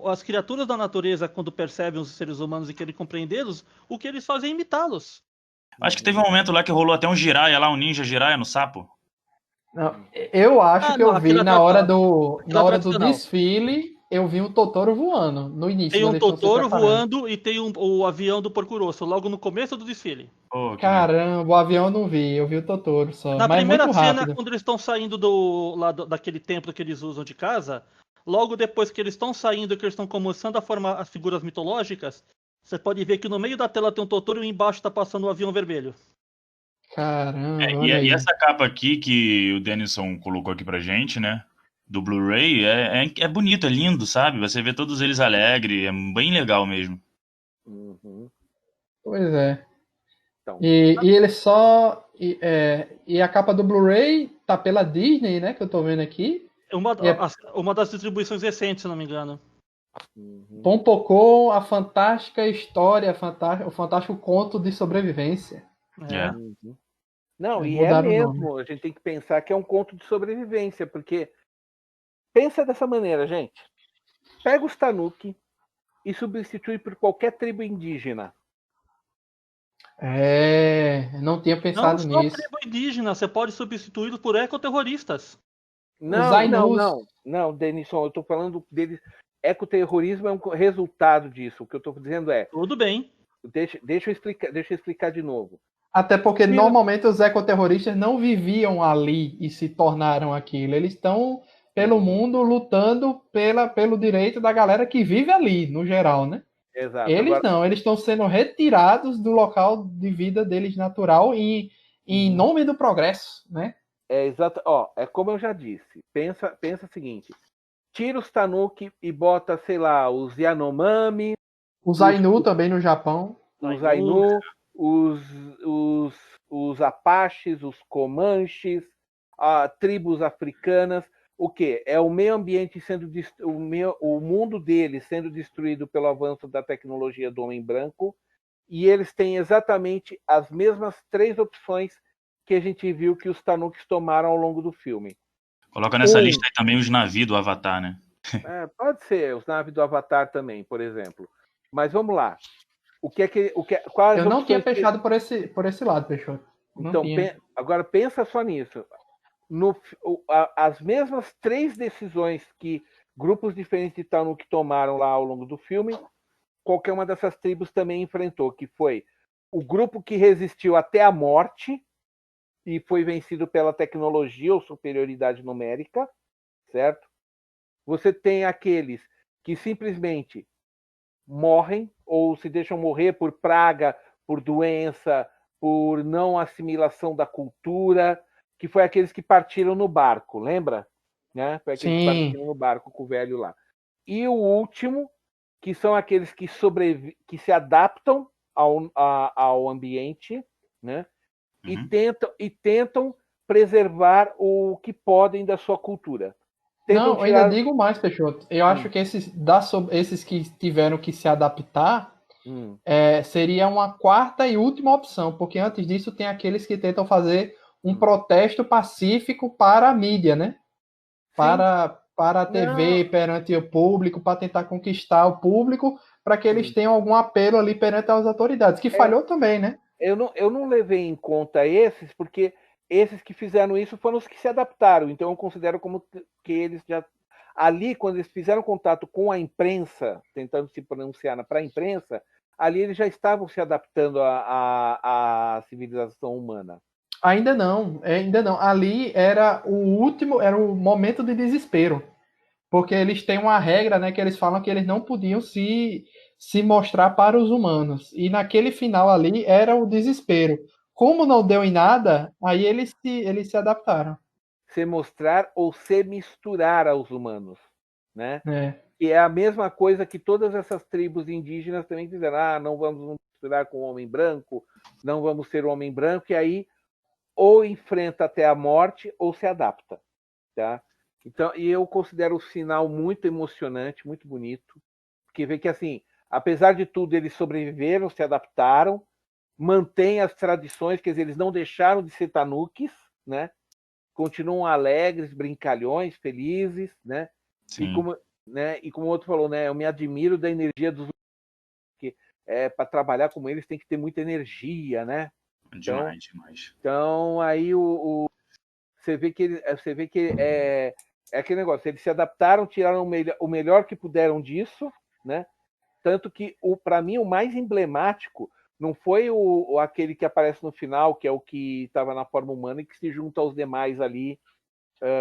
As criaturas da natureza, quando percebem os seres humanos e querem compreendê-los, o que eles fazem é imitá-los. Acho que teve um momento lá que rolou até um Jiraiya lá, um ninja Jiraiya no sapo. Não, eu acho que eu vi na hora do tradicional. desfile, eu vi um Totoro voando no início. Tem quando um eles estão se Totoro preparando. voando e tem o avião do Porco Rosso, logo no começo do desfile. Oh, que Caramba, o avião eu não vi, eu vi o Totoro só. Na Mas é primeira muito cena, rápido. quando eles estão saindo daquele templo que eles usam de casa, logo depois que eles estão saindo e que eles estão começando a formar as figuras mitológicas, você pode ver que no meio da tela tem um Totoro e embaixo está passando o avião vermelho. Caramba, olha aí. E essa capa aqui que o Denison colocou aqui pra gente, né? Do Blu-ray, é bonito, é lindo, sabe? Você vê todos eles alegres, é bem legal mesmo. Pois é. Então, E ele só. E a capa do Blu-ray tá pela Disney, né? Que eu tô vendo aqui. Uma das distribuições recentes, se não me engano. Pompocou a fantástica história, o fantástico conto de sobrevivência. É. Não, e é Mudaram o mesmo. nome. A gente tem que pensar que é um conto de sobrevivência, porque pensa dessa maneira, gente. Pega os Tanuki e substitui por qualquer tribo indígena. Não tinha pensado Não só nisso. tribo indígena, você pode substituí-los por ecoterroristas. Não, Denison, eu estou falando deles. Ecoterrorismo é um resultado disso. O que eu estou dizendo é. Tudo bem. Deixa eu explicar de novo. Até porque normalmente os ecoterroristas não viviam ali e se tornaram aquilo. Eles estão pelo mundo lutando pelo direito da galera que vive ali, no geral, né? Exato. Eles não, eles estão sendo retirados do local de vida deles natural em nome do progresso, né? É exato. É como eu já disse. Pensa o seguinte: tira os Tanuki e bota, sei lá, os Yanomami, Os Ainu também no Japão. Os Ainu, os Apaches, os Comanches, tribos africanas. O que? É o meio ambiente sendo o mundo deles sendo destruído pelo avanço da tecnologia do homem branco, e eles têm exatamente as mesmas 3 opções que a gente viu que os Tanukis tomaram ao longo do filme. Coloca nessa lista aí também os navios do Avatar, né? Pode ser, os navios do Avatar também, por exemplo. Mas vamos lá. Eu não tinha fechado por esse lado, Peixoto. Então, agora pensa só nisso. As mesmas 3 decisões que grupos diferentes de Tanuki tomaram lá ao longo do filme, qualquer uma dessas tribos também enfrentou, que foi o grupo que resistiu até a morte e foi vencido pela tecnologia ou superioridade numérica, certo? Você tem aqueles que simplesmente morrem ou se deixam morrer por praga, por doença, por não assimilação da cultura, que foi aqueles que partiram no barco, lembra? Né? Foi aqueles que partiram no barco com o velho lá. E o último, que são aqueles que que se adaptam ao ambiente, né? E tentam preservar o que podem da sua cultura. Não, ainda digo mais, Peixoto. Eu acho que esses que tiveram que se adaptar seria uma quarta e última opção, porque antes disso tem aqueles que tentam fazer um protesto pacífico para a mídia, né? Para para a TV, perante o público, para tentar conquistar o público, para que eles tenham algum apelo ali perante as autoridades, que falhou também, né? Eu não levei em conta esses, porque esses que fizeram isso foram os que se adaptaram. Então, eu considero como que eles já. Ali, quando eles fizeram contato com a imprensa, tentando se pronunciar para a imprensa, ali eles já estavam se adaptando à civilização humana. Ainda não, ainda não. Ali era o momento de desespero. Porque eles têm uma regra, né, que eles falam que eles não podiam se mostrar para os humanos. E naquele final ali era o desespero. Como não deu em nada, aí eles se adaptaram. Se mostrar ou se misturar aos humanos, né? É. E é a mesma coisa que todas essas tribos indígenas também fizeram. Ah, não vamos nos misturar com o homem branco, não vamos ser o homem branco, e aí ou enfrenta até a morte ou se adapta, tá? Então, e eu considero o sinal muito emocionante, muito bonito, porque vê que assim, apesar de tudo, eles sobreviveram, se adaptaram, mantêm as tradições, quer dizer, eles não deixaram de ser tanuques, né? Continuam alegres, brincalhões, felizes, né? Sim. E como o outro falou, né? Eu me admiro da energia dos que para trabalhar como eles tem que ter muita energia, né? Demais. Então aí você vê que é aquele negócio. Eles se adaptaram, tiraram o melhor que puderam disso, né? Tanto que para mim o mais emblemático não foi aquele que aparece no final, que é o que estava na forma humana e que se junta aos demais ali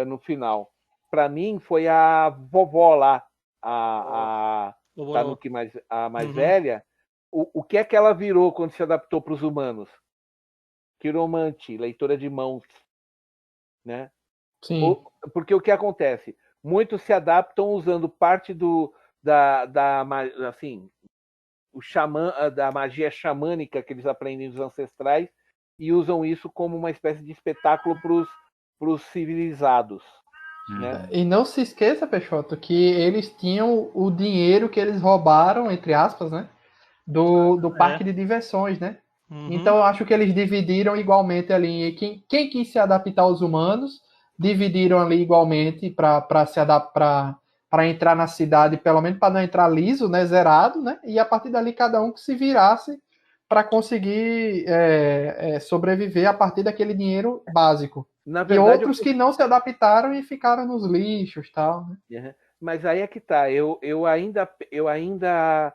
no final. Para mim foi a vovó lá, a Tanuki a mais velha. O que é que ela virou quando se adaptou para os humanos? Quiromante, leitora de mãos, né? Sim. Porque o que acontece? Muitos se adaptam usando parte assim, da magia xamânica que eles aprendem dos ancestrais e usam isso como uma espécie de espetáculo para os civilizados. Né? E não se esqueça, Peixoto, que eles tinham o dinheiro que eles roubaram, entre aspas, né? Do parque de diversões, né? Então eu acho que eles dividiram igualmente ali. Quem quis se adaptar aos humanos, dividiram ali igualmente para se adaptar, para entrar na cidade, pelo menos para não entrar liso, né? Zerado, né? E a partir dali cada um que se virasse para conseguir sobreviver a partir daquele dinheiro básico. Na verdade, e outros que não se adaptaram e ficaram nos lixos, tal. Né? Mas aí é que tá. Eu ainda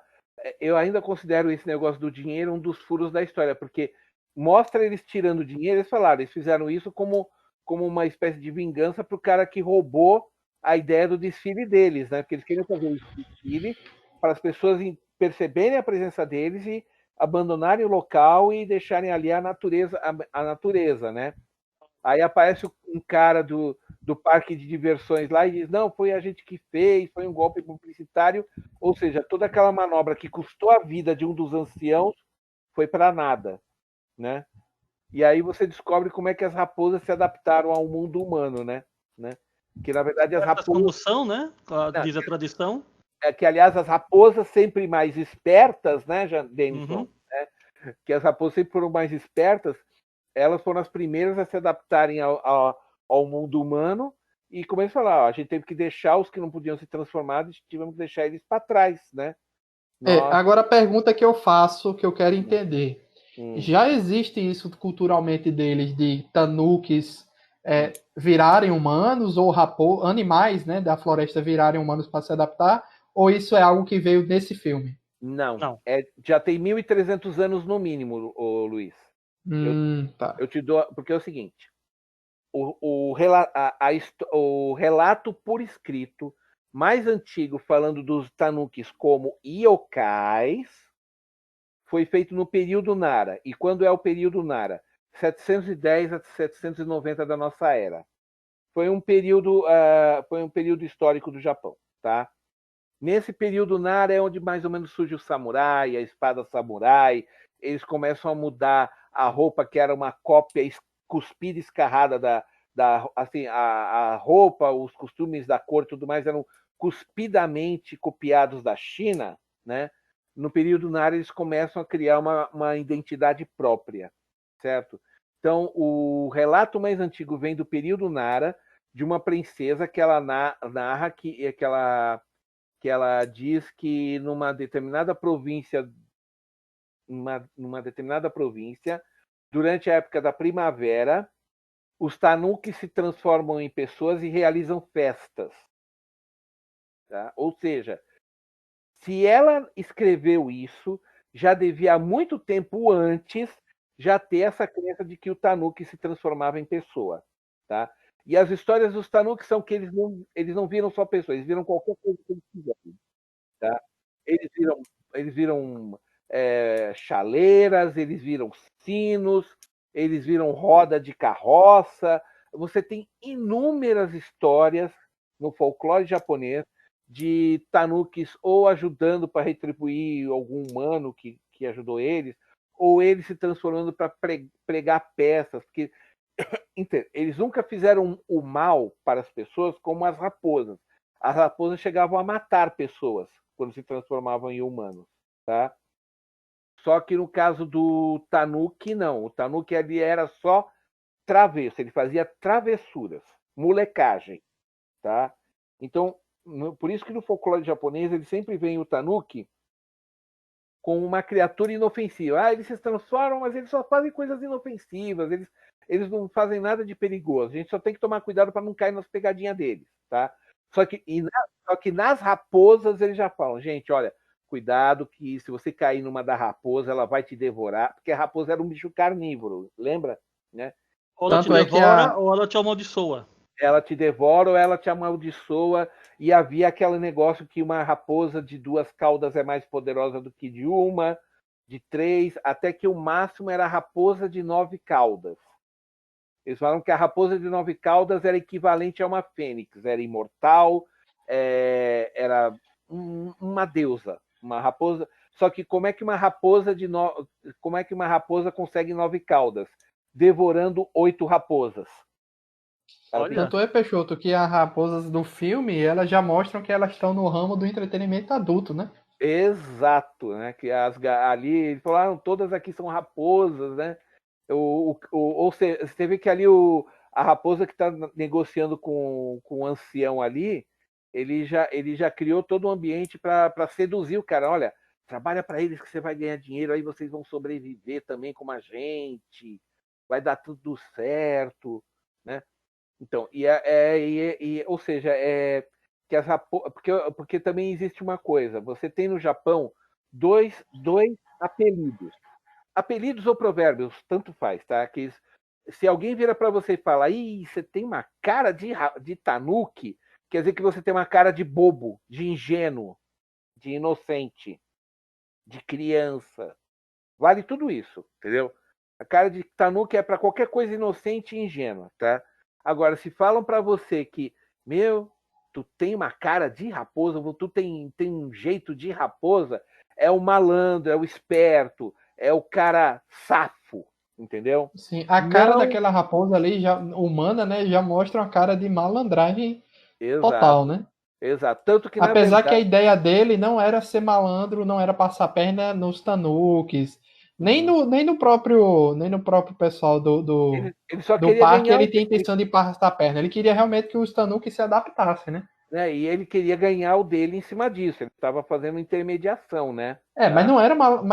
considero esse negócio do dinheiro um dos furos da história, porque mostra eles tirando dinheiro. Eles falaram, eles fizeram isso como uma espécie de vingança para o cara que roubou a ideia do desfile deles, né? Porque eles queriam fazer um desfile para as pessoas perceberem a presença deles e abandonarem o local e deixarem ali a natureza, né? Aí aparece um cara do parque de diversões lá e diz: não, foi a gente que fez, foi um golpe publicitário. Ou seja, toda aquela manobra que custou a vida de um dos anciãos foi para nada, né? E aí você descobre como é que as raposas se adaptaram ao mundo humano, né? Que na verdade as raposas, como são, né? Diz a tradição. Que aliás as raposas sempre mais espertas, né, Denison? Né? Que as raposas sempre foram mais espertas. Elas foram as primeiras a se adaptarem ao mundo humano e começam a falar, a gente teve que deixar os que não podiam se transformar, tivemos que deixar eles para trás, né? Agora a pergunta que eu faço, que eu quero entender. Já existe isso culturalmente deles, de tanukes virarem humanos ou animais, né, da floresta virarem humanos para se adaptar? Ou isso é algo que veio desse filme? Não. Já tem 1.300 anos no mínimo, Luiz. Tá. Eu te dou, porque é o seguinte, o relato por escrito mais antigo falando dos tanukis como yokais foi feito no período Nara. E quando é o período Nara? 710 a 790 da nossa era. Foi um período histórico do Japão, tá? Nesse período Nara é onde mais ou menos surge o samurai, a espada samurai. Eles começam a mudar a roupa que era uma cópia cuspida, escarrada assim, a roupa, os costumes da cor, tudo mais eram cuspidamente copiados da China, né? No período Nara eles começam a criar uma identidade própria, certo? Então o relato mais antigo vem do período Nara, de uma princesa que ela narra que ela diz que numa determinada província, durante a época da primavera, os Tanuki se transformam em pessoas e realizam festas. Tá? Ou seja, se ela escreveu isso, já devia há muito tempo antes já ter essa crença de que o Tanuki se transformava em pessoa. Tá? E as histórias dos Tanuki são que eles não viram só pessoas, eles viram qualquer coisa que eles quiserem. Tá? Eles viram chaleiras, eles viram sinos, eles viram roda de carroça. Você tem inúmeras histórias no folclore japonês de tanukis ou ajudando para retribuir algum humano que ajudou eles, ou eles se transformando para pregar peças, porque eles nunca fizeram o mal para as pessoas como as raposas. As raposas chegavam a matar pessoas quando se transformavam em humanos, tá? Só que no caso do Tanuki, não. O Tanuki ali era só travesso, ele fazia travessuras, molecagem, tá? Então, por isso que no folclore japonês ele sempre vem o Tanuki com uma criatura inofensiva. Eles se transformam, mas eles só fazem coisas inofensivas, eles não fazem nada de perigoso. A gente só tem que tomar cuidado para não cair nas pegadinhas deles, tá? Só que nas raposas eles já falam, gente, olha, cuidado que se você cair numa da raposa, ela vai te devorar, porque a raposa era um bicho carnívoro, lembra? Né? Ou ela te devora ou ela te amaldiçoa. Ela te devora ou ela te amaldiçoa. E havia aquele negócio que uma raposa de 2 caudas é mais poderosa do que de uma, de 3, até que o máximo era a raposa de 9 caudas. Eles falam que a raposa de 9 caudas era equivalente a uma fênix, era imortal, era uma deusa, uma raposa. Só que como é que uma raposa consegue 9 caudas? Devorando 8 raposas. Tanto é, Peixoto, que as raposas do filme, elas já mostram que elas estão no ramo do entretenimento adulto, né? Exato, né? Que ali eles falaram, todas aqui são raposas, né? Ou seja, você vê que ali a raposa que está negociando com o ancião ali, ele já criou todo um ambiente para seduzir o cara. Olha, trabalha para eles que você vai ganhar dinheiro, aí vocês vão sobreviver também como a gente, vai dar tudo certo, né? Então, ou seja, que as porque também existe uma coisa. Você tem no Japão dois apelidos. Apelidos ou provérbios, tanto faz, tá? Que se alguém vira para você e fala, ih, você tem uma cara de tanuki, quer dizer que você tem uma cara de bobo, de ingênuo, de inocente, de criança. Vale tudo isso, entendeu? A cara de tanuki é para qualquer coisa inocente e ingênua, tá? Agora, se falam para você que, tu tem uma cara de raposa, tu tem um jeito de raposa, é o malandro, é o esperto, é o cara safo, entendeu? Sim, a cara daquela raposa ali, já humana, né, já mostra uma cara de malandragem total, né? Exato. Tanto que, apesar que a ideia dele não era ser malandro, não era passar perna nos tanukis, nem no próprio pessoal do ele só do queria parque ganhar ele tinha intenção de passar perna. Ele queria realmente que os tanukis se adaptassem, né? E ele queria ganhar o dele em cima disso. Ele estava fazendo intermediação, né? Mas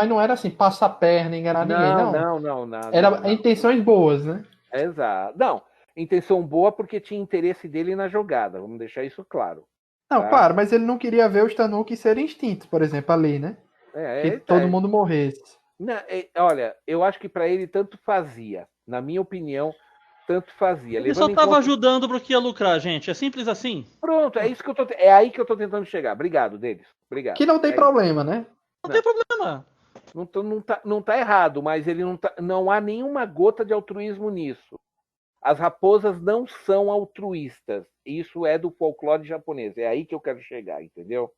não era assim, passar perna, enganar ninguém, não. Não. Era intenções boas, né? Exato. Não, intenção boa porque tinha interesse dele na jogada. Vamos deixar isso claro. Não, claro, mas ele não queria ver os tanukis serem extintos, por exemplo, ali, né? Que todo mundo morresse. Não, olha, eu acho que para ele tanto fazia. Na minha opinião, tanto fazia. Ele só estava ajudando porque ia lucrar, gente. É simples assim. Pronto, é isso que é aí que eu tô tentando chegar. Obrigado, Denis. Obrigado. Que não tem problema, né? Não tem problema. Não tá errado, mas ele não há nenhuma gota de altruísmo nisso. As raposas não são altruístas. Isso é do folclore japonês. É aí que eu quero chegar, entendeu?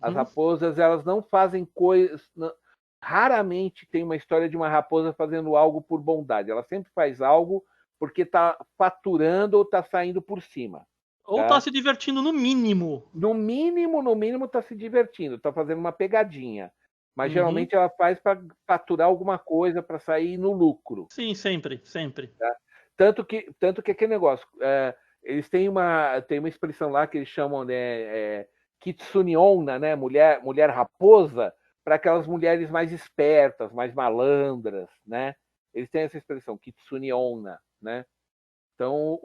As raposas, elas não fazem coisas. Raramente tem uma história de uma raposa fazendo algo por bondade. Ela sempre faz algo porque está faturando ou está saindo por cima. Ou está se divertindo no mínimo. No mínimo está se divertindo, está fazendo uma pegadinha. Mas geralmente ela faz para faturar alguma coisa, para sair no lucro. Sim, sempre. Tá? Tanto que aquele negócio. Eles têm uma expressão lá que eles chamam de Kitsune Onna, né? Mulher raposa, para aquelas mulheres mais espertas, mais malandras, né? Eles têm essa expressão, Kitsune Onna, né? Então,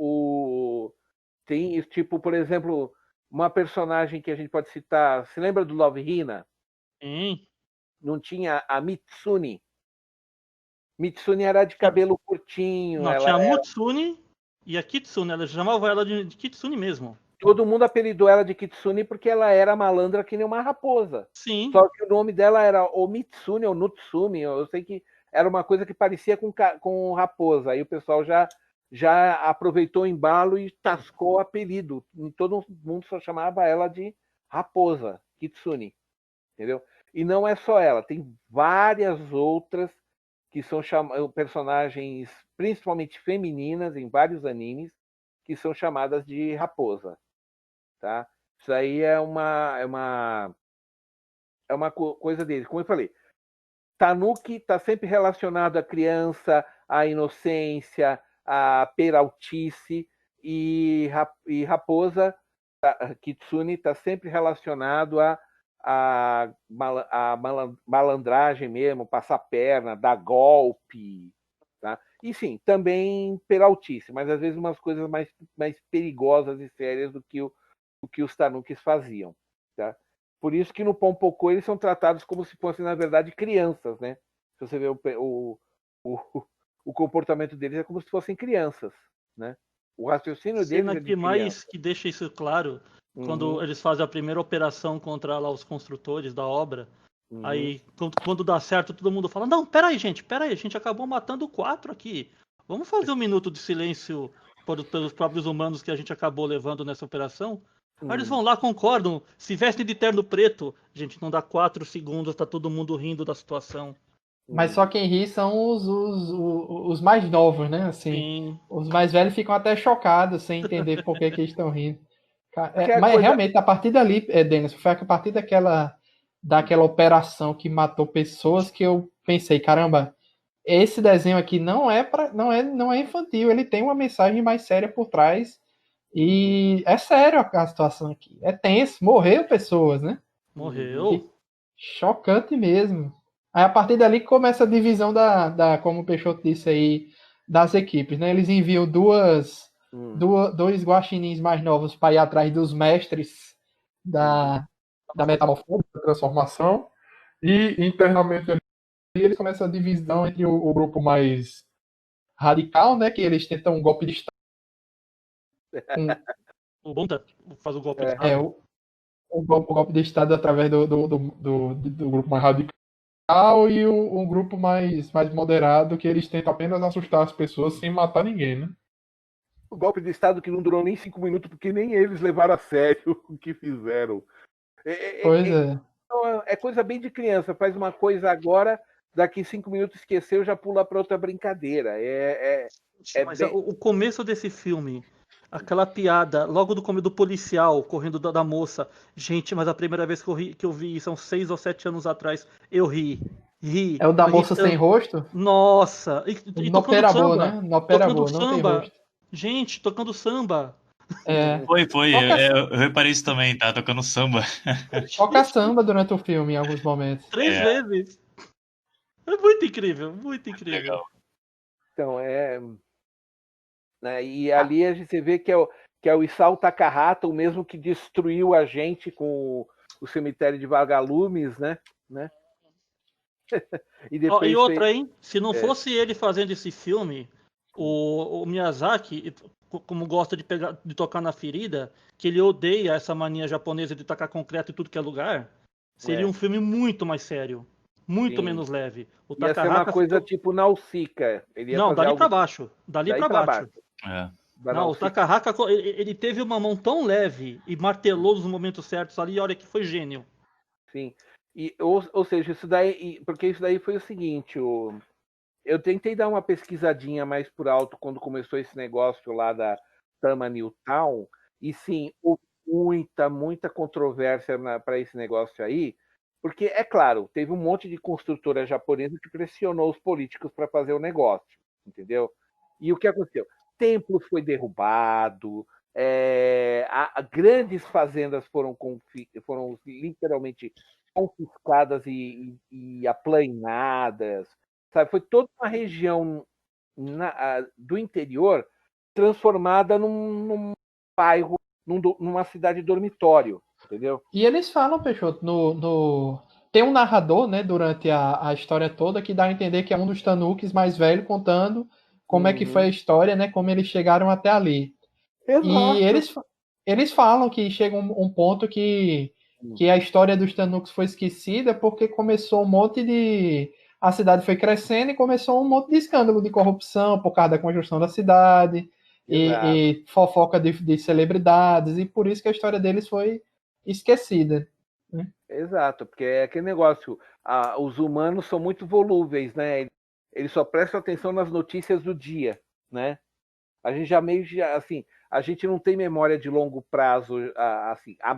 tem, tipo, por exemplo, uma personagem que a gente pode citar, se lembra do Love Hina? Sim. Não tinha a Mitsune. Mitsune era de cabelo curtinho, Não, tinha a Mutsune e a Kitsune. Ela chamava ela de Kitsune mesmo. Todo mundo apelidou ela de Kitsune porque ela era malandra que nem uma raposa. Sim. Só que o nome dela era ou Mitsune ou Nutsumi. Eu sei que era uma coisa que parecia com raposa. Aí o pessoal já aproveitou o embalo e tascou o apelido. Todo mundo só chamava ela de raposa, Kitsune. Entendeu? E não é só ela, tem várias outras que são personagens, principalmente femininas, em vários animes, que são chamadas de raposa. Tá? Isso aí é uma coisa deles. Como eu falei, Tanuki está sempre relacionado à criança, à inocência, à peraltice, e raposa, Kitsune, está sempre relacionado a malandragem mesmo, passar perna, dar golpe. Tá? E sim, também peraltice, mas às vezes umas coisas mais perigosas e sérias do que os Tanukis faziam. Tá? Por isso que no Pompoko eles são tratados como se fossem, na verdade, crianças. Né? Se você vê o comportamento deles é como se fossem crianças. Né? O raciocínio deles Cena é de que mais criança. que deixa isso claro, quando eles fazem a primeira operação contra lá os construtores da obra. Aí, quando dá certo, todo mundo fala: Não, peraí, a gente acabou matando 4 aqui. Vamos fazer um minuto de silêncio pelos próprios humanos que a gente acabou levando nessa operação. Aí eles vão lá, concordam, se vestem de terno preto. Gente, não dá 4 segundos, tá todo mundo rindo da situação. Mas só quem ri são os mais novos, né? Assim, Sim. os mais velhos ficam até chocados sem entender por que eles estão rindo. Mas coisa... realmente, a partir dali, Denis, foi a partir daquela operação que matou pessoas que eu pensei, caramba, esse desenho aqui não é infantil, ele tem uma mensagem mais séria por trás. E é sério a situação aqui. É tenso, morreu pessoas, né? Morreu. Chocante mesmo. Aí a partir dali começa a divisão como o Peixoto disse aí, das equipes, né? Eles enviam dois guaxinins mais novos para ir atrás dos mestres da metamorfose, da transformação, e internamente eles começam a divisão entre o grupo mais radical, né? Que eles tentam um golpe de Estado. O Bonta faz o golpe de Estado. O golpe de Estado através do grupo mais radical e um grupo mais moderado, que eles tentam apenas assustar as pessoas sem matar ninguém, né? O golpe de Estado que não durou nem 5 minutos, porque nem eles levaram a sério o que fizeram. Pois é. É coisa bem de criança. Faz uma coisa agora, daqui 5 minutos esqueceu, já pula para outra brincadeira. Mas o começo desse filme, aquela piada, logo do começo do policial correndo da moça. Gente, mas a primeira vez que eu vi isso, há uns 6 ou 7 anos atrás, eu ri. É o da moça sem rosto? Nossa! E tocando samba. Né? Tocando samba. Não tem rosto. Gente, tocando samba. Foi. Eu reparei isso também, tá? Tocando samba. Toca samba durante o filme em alguns momentos. 3 vezes. É muito incrível, muito incrível. Legal. Então, né, e ali a gente vê que é o Isao Takahata, o mesmo que destruiu a gente com o cemitério de vagalumes, né? E outra, hein? Se não fosse ele fazendo esse filme, o Miyazaki, como gosta de tocar na ferida, que ele odeia essa mania japonesa de tacar concreto em tudo que é lugar, seria um filme muito mais sério, muito menos leve. O Ia ser uma coisa tipo Nausicaa. Não, dali pra baixo. Dali pra baixo. Não, o Takahata, ele teve uma mão tão leve e martelou nos momentos certos ali, olha que foi gênio. Sim. Ou seja, isso daí, porque isso daí foi o seguinte, eu tentei dar uma pesquisadinha mais por alto quando começou esse negócio lá da Tama Newtown, e sim, houve muita controvérsia para esse negócio aí, porque, é claro, teve um monte de construtora japonesa que pressionou os políticos para fazer o negócio, entendeu? E o que aconteceu? Templo foi derrubado, Grandes fazendas foram literalmente confiscadas e aplainadas, sabe? Foi toda uma região do interior transformada num bairro, numa cidade dormitório, entendeu? E eles falam, Peixoto, tem um narrador, né, durante a história toda, que dá a entender que é um dos Tanukis mais velho contando como é que foi a história, né, como eles chegaram até ali. Exato. E eles falam que chega um ponto que a história dos Tanuks foi esquecida porque começou um monte de... A cidade foi crescendo e começou um monte de escândalo de corrupção por causa da construção da cidade e fofoca de celebridades, e por isso que a história deles foi esquecida. Né? Exato, porque é aquele negócio, os humanos são muito volúveis, né? Eles só prestam atenção nas notícias do dia, né? A gente assim, a gente não tem memória de longo prazo, assim, a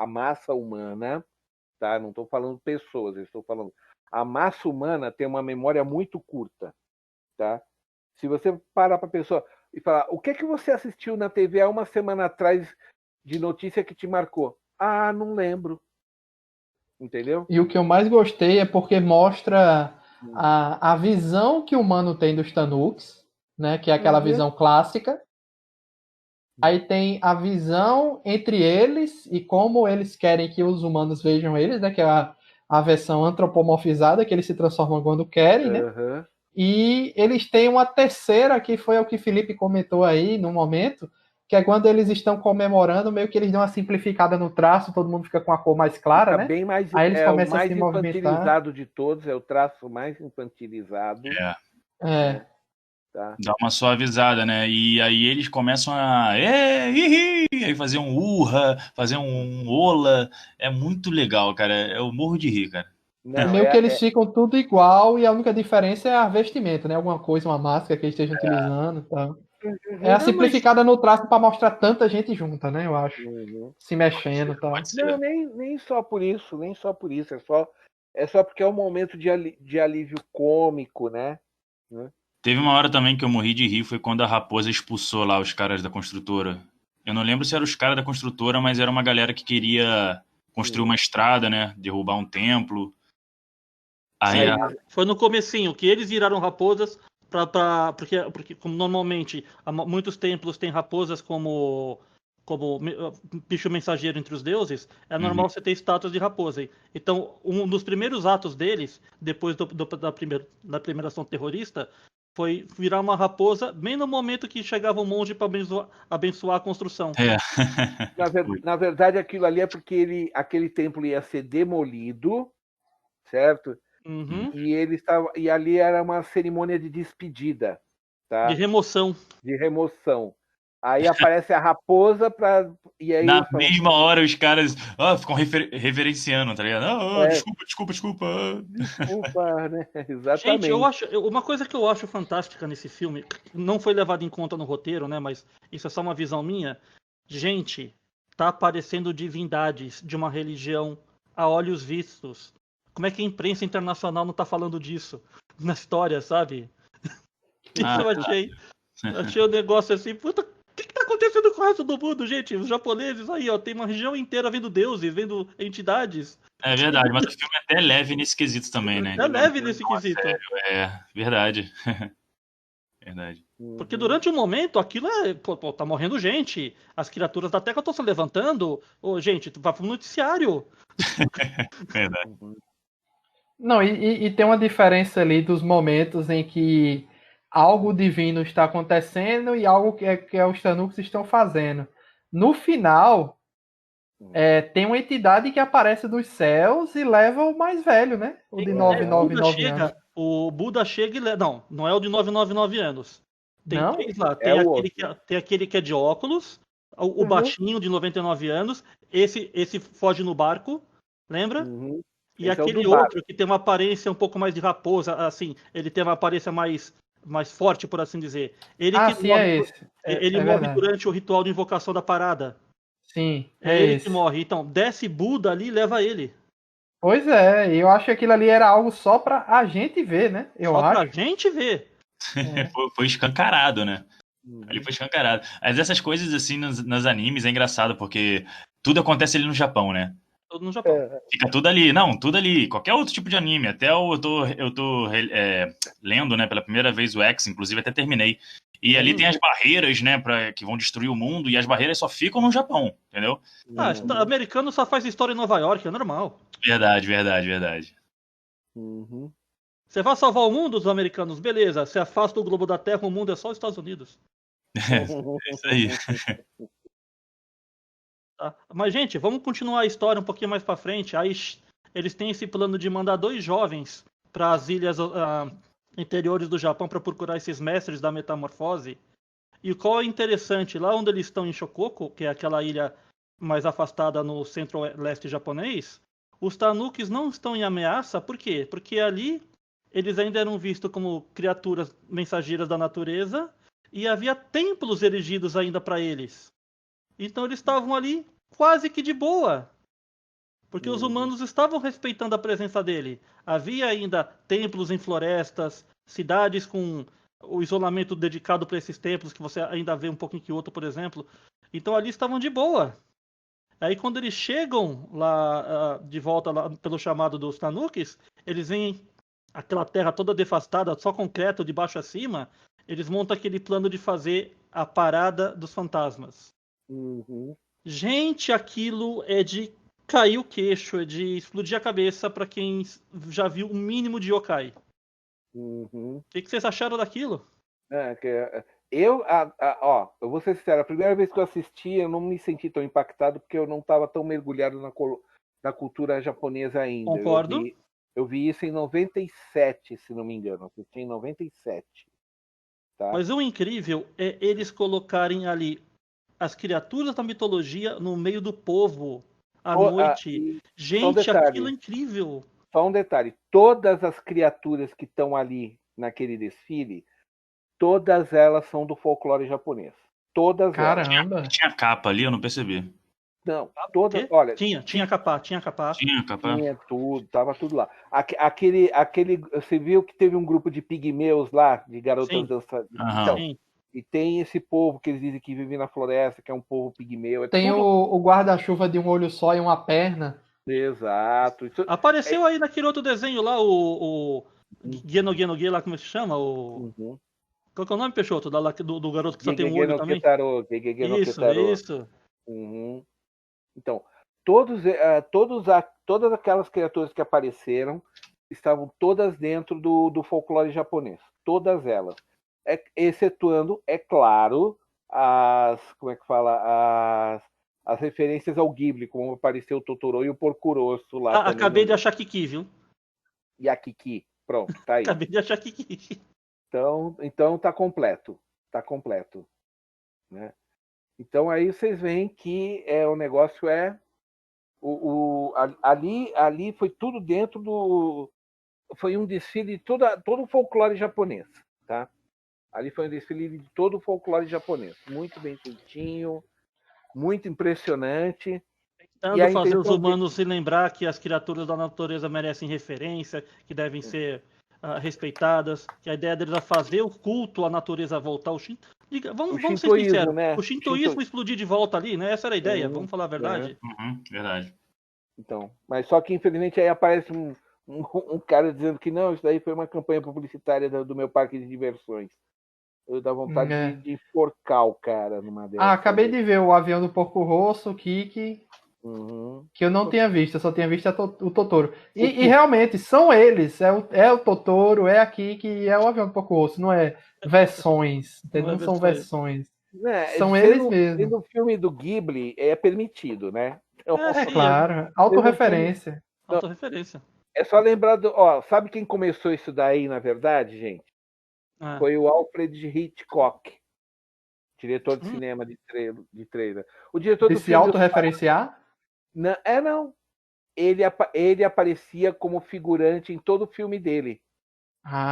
massa humana, tá? Não estou falando pessoas, eu estou falando a massa humana tem uma memória muito curta, tá? Se você parar para a pessoa e falar, o que você assistiu na TV há uma semana atrás de notícia que te marcou? Ah, não lembro. Entendeu? E o que eu mais gostei é porque mostra a visão que o humano tem dos Tanuks, né, que é aquela visão clássica. Aí tem a visão entre eles e como eles querem que os humanos vejam eles, né, que é a versão antropomorfizada, que eles se transformam quando querem, né? E eles têm uma terceira, que foi o que Felipe comentou aí no momento, que é quando eles estão comemorando, meio que eles dão uma simplificada no traço, todo mundo fica com a cor mais clara, né? Bem mais, aí eles começam o mais a se movimentar. infantilizado de todos, é o traço mais infantilizado. Tá. Dá uma suavizada, né? E aí eles começam a aí fazer um urra, fazer um ola. É muito legal, cara. Eu morro de rir, cara. Não, meio que eles ficam tudo igual e a única diferença é a vestimenta, né? Alguma coisa, uma máscara que eles estejam utilizando. Tá? É a simplificada no traço para mostrar tanta gente junta, né? Eu acho. Se mexendo. Tá? Não, nem só por isso, nem só por isso. É só porque é um momento de alívio cômico, né? Teve uma hora também que eu morri de rir, foi quando a Raposa expulsou lá os caras da construtora. Eu não lembro se eram os caras da construtora, mas era uma galera que queria construir uma estrada, né? Derrubar um templo. Aí Foi no comecinho que eles viraram raposas porque como normalmente muitos templos têm raposas como bicho mensageiro entre os deuses, é normal você ter estátuas de raposa. Então, um dos primeiros atos deles, depois da primeira ação terrorista, foi virar uma raposa bem no momento que chegava um monge para abençoar a construção. Na verdade, aquilo ali é porque aquele templo ia ser demolido, certo? E ali era uma cerimônia de despedida, tá? De remoção. Aí aparece a raposa na mesma hora os caras ficam reverenciando, tá ligado? Desculpa. Desculpa, né? Exatamente. Gente, uma coisa que eu acho fantástica nesse filme, não foi levado em conta no roteiro, né? Mas isso é só uma visão minha. Gente, tá aparecendo divindades de uma religião a olhos vistos. Como é que a imprensa internacional não tá falando disso na história, sabe? Isso eu achei um negócio assim, puta, o que tá acontecendo com o resto do mundo, gente? Os japoneses aí, ó, tem uma região inteira vendo deuses, vendo entidades. É verdade, mas o filme é até leve nesse quesito também, né? É leve nesse quesito. É, verdade. Verdade. Porque durante um momento aquilo tá morrendo gente. As criaturas da Terra estão se levantando. Gente, vai pro noticiário. Verdade. Não, e tem uma diferença ali dos momentos em que algo divino está acontecendo e algo que os Tanuks estão fazendo. No final, tem uma entidade que aparece dos céus e leva o mais velho, né? O de 999 anos. O Buda chega e leva... Não é o de 999 anos. Tem não? 3 lá. Tem aquele que é de óculos, o baixinho de 99 anos, esse foge no barco, lembra? E esse aquele outro que tem uma aparência um pouco mais de raposa, assim, ele tem uma aparência mais forte, por assim dizer. Ele morre durante o ritual de invocação da parada. Sim, ele que morre. Então, desce Buda ali e leva ele. Pois é, eu acho que aquilo ali era algo só pra a gente ver, né? Só pra gente ver. Foi escancarado, né? Ali foi escancarado. Mas essas coisas, assim, nos animes é engraçado, porque tudo acontece ali no Japão, né? Tudo no Japão. Fica tudo ali. Não, tudo ali. Qualquer outro tipo de anime. Até eu tô lendo, né, pela primeira vez o X, inclusive até terminei. E ali tem as barreiras, né, que vão destruir o mundo, e as barreiras só ficam no Japão, entendeu? Americano só faz história em Nova York, é normal. Verdade, verdade, verdade. Você vai salvar o mundo, os americanos, beleza. Você afasta o globo da Terra, o mundo é só os Estados Unidos. É isso aí. Tá? Mas, gente, vamos continuar a história um pouquinho mais pra frente. Aí eles têm esse plano de mandar 2 jovens para as ilhas interiores do Japão para procurar esses mestres da metamorfose. E qual é interessante, lá onde eles estão em Shokoko, que é aquela ilha mais afastada no centro-leste japonês, os Tanukis não estão em ameaça, por quê? Porque ali eles ainda eram vistos como criaturas mensageiras da natureza e havia templos erigidos ainda para eles. Então eles estavam ali quase que de boa, porque os humanos estavam respeitando a presença dele. Havia ainda templos em florestas, cidades com o isolamento dedicado para esses templos, que você ainda vê um pouco em Kyoto, por exemplo. Então ali estavam de boa. Aí quando eles chegam lá de volta lá, pelo chamado dos Tanukis, eles veem aquela terra toda devastada, só concreto de baixo a cima, eles montam aquele plano de fazer a parada dos fantasmas. Gente, aquilo é de cair o queixo, é de explodir a cabeça para quem já viu o mínimo de yokai. O que vocês acharam daquilo? Eu vou ser sincero, a primeira vez que eu assisti, eu não me senti tão impactado porque eu não estava tão mergulhado na cultura japonesa ainda. Concordo. Eu vi isso em 97, se não me engano. Eu assisti em 97. Tá? Mas o incrível é eles colocarem ali as criaturas da mitologia no meio do povo à noite. Gente, aquilo é incrível. Só um detalhe: todas as criaturas que estão ali naquele desfile, todas elas são do folclore japonês. Todas elas. Caramba! Tinha capa ali, eu não percebi. Não, todas. Quê? Olha, Tinha capa. Tinha capa. tinha tudo, tava tudo lá. Aquele, você viu que teve um grupo de pigmeus lá, de garotas dançando. Então, Sim. e tem esse povo que eles dizem que vive na floresta, que é um povo pigmeu. Tem tudo... o guarda-chuva de um olho só e uma perna. Exato. Apareceu aí naquele outro desenho lá, o Geno lá, como se chama? Qual que é o nome, Peixoto? Do garoto que só tem um olho também? Isso. Então, todas aquelas criaturas que apareceram estavam todas dentro do folclore japonês. Todas elas. Excetuando, é claro, as referências ao Ghibli, como apareceu o Totoro e o Porco Rosso lá. Acabei de achar Kiki, viu? E a Kiki. Pronto, tá aí. Acabei de achar Kiki. Então tá completo. Tá completo. Né? Então aí vocês veem que o negócio ali foi tudo dentro do... Foi um desfile de todo o folclore japonês. Tá? Ali foi um desfile de todo o folclore japonês. Muito bem feitinho, muito impressionante. Tentando fazer os humanos se lembrar que as criaturas da natureza merecem referência, que devem ser respeitadas, que a ideia deles é fazer o culto à natureza voltar. Vamos ser sinceros, né? O shintoísmo explodir de volta ali, né? Essa era a ideia, vamos falar a verdade. Verdade. Então, mas só que infelizmente aí aparece um cara dizendo que não, isso daí foi uma campanha publicitária do meu parque de diversões. Eu dá vontade de enforcar o cara numa dessas. Acabei de ver o avião do Porco Rosso, o Kiki, que eu não tinha visto, eu só tinha visto o Totoro. E realmente, são eles, é o Totoro, é a Kiki e é o avião do Porco Rosso, não é versões, não são versões. São eles mesmo. No filme do Ghibli é permitido, né? Então, claro, autorreferência. Autorreferência. É só lembrar sabe quem começou isso daí, na verdade, gente? Foi o Alfred Hitchcock, diretor de cinema de trailer. O diretor de se autorreferenciar? Não. Ele aparecia como figurante em todo o filme dele.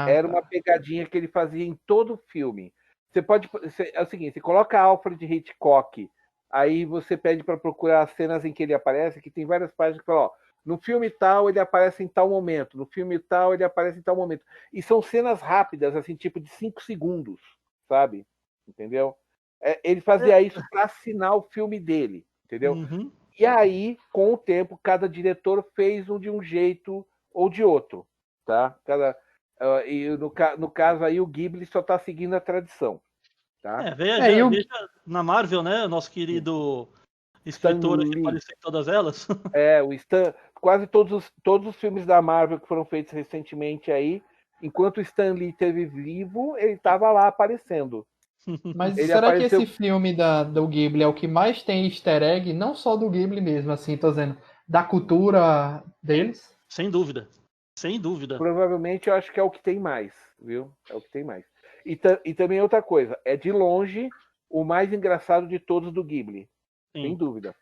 Era uma pegadinha que ele fazia em todo o filme. É o seguinte, você coloca Alfred Hitchcock, aí você pede para procurar as cenas em que ele aparece, que tem várias páginas que falam, no filme tal ele aparece em tal momento, no filme tal ele aparece em tal momento. E são cenas rápidas, assim, tipo de 5 segundos, sabe? entendeu? Ele fazia isso para assinar o filme dele, entendeu? Uhum. E aí, com o tempo, cada diretor fez de um jeito ou de outro, tá? E no caso aí, o Ghibli só está seguindo a tradição, tá? Veja, E o, veja na Marvel, né? Nosso querido Stan escritor que Lee, apareceu em todas elas. o Stan, quase todos os filmes da Marvel que foram feitos recentemente aí, enquanto o Stan Lee esteve vivo, ele estava lá aparecendo. mas Ele será que apareceu. esse filme do Ghibli é o que mais tem easter egg? Não só do Ghibli mesmo, assim, tô dizendo, da cultura deles? Sem dúvida. Sem dúvida. Provavelmente eu acho que é o que tem mais, viu? É o que tem mais. E também outra coisa, é de longe o mais engraçado de todos do Ghibli, sem Sim. dúvida.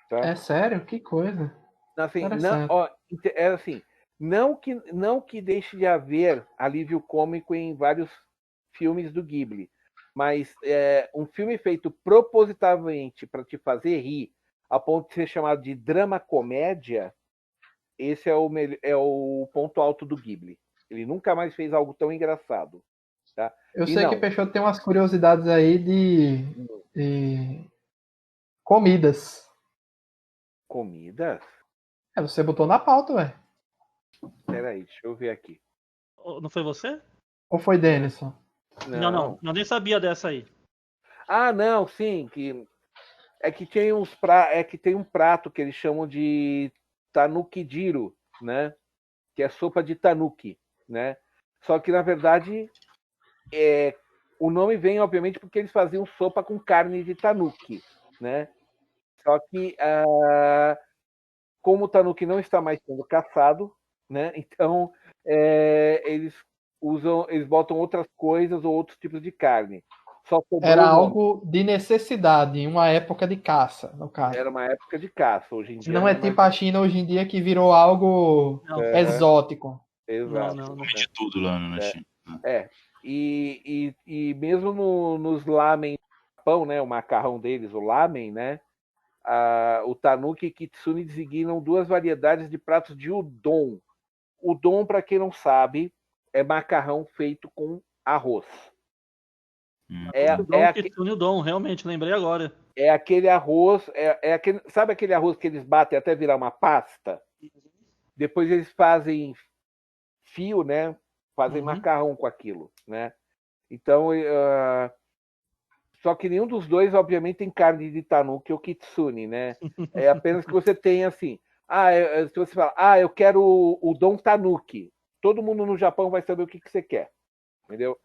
Tá? É sério? Que coisa. Assim, Interessante. é assim, não que deixe de haver alívio cômico em vários filmes do Ghibli, mas um filme feito propositalmente para te fazer rir, a ponto de ser chamado de drama comédia, esse é o ponto alto do Ghibli. Ele nunca mais fez algo tão engraçado. Tá? Eu E sei que não, o Peixoto tem umas curiosidades aí de comidas. comidas? Você botou na pauta, ué. Peraí, deixa eu ver aqui. Não foi você? Ou foi Denison? Não. Eu nem sabia dessa aí. Ah, não, sim, que tem um prato que eles chamam de tanukidiro, né? Que é sopa de tanuki, né? Só que na verdade o nome vem obviamente porque eles faziam sopa com carne de tanuki, né? Só que como o tanuki não está mais sendo caçado, né? Então eles botam outras coisas ou outros tipos de carne. Só sobrou Era o nome. algo de necessidade, em uma época de caça, no caso. Era uma época de caça. Hoje em dia Não não é é mais. tipo a China hoje em dia que virou algo Não, exótico. Exato. não. Come de tudo lá na China. E mesmo nos lamen do Japão, né, o macarrão deles, o lamen, né, o tanuki e kitsune designam duas variedades de pratos de udon. Udon, para quem não sabe, é macarrão feito com arroz. O Dom, realmente, lembrei agora. É aquele arroz, sabe aquele arroz que eles batem até virar uma pasta? Depois eles fazem fio, né? Fazem macarrão com aquilo, né? Então, só que nenhum dos dois, obviamente, tem carne de tanuki ou kitsune, né? É apenas que você tem assim. Se você fala, eu quero o Dom Tanuki, todo mundo no Japão vai saber o que você quer, entendeu?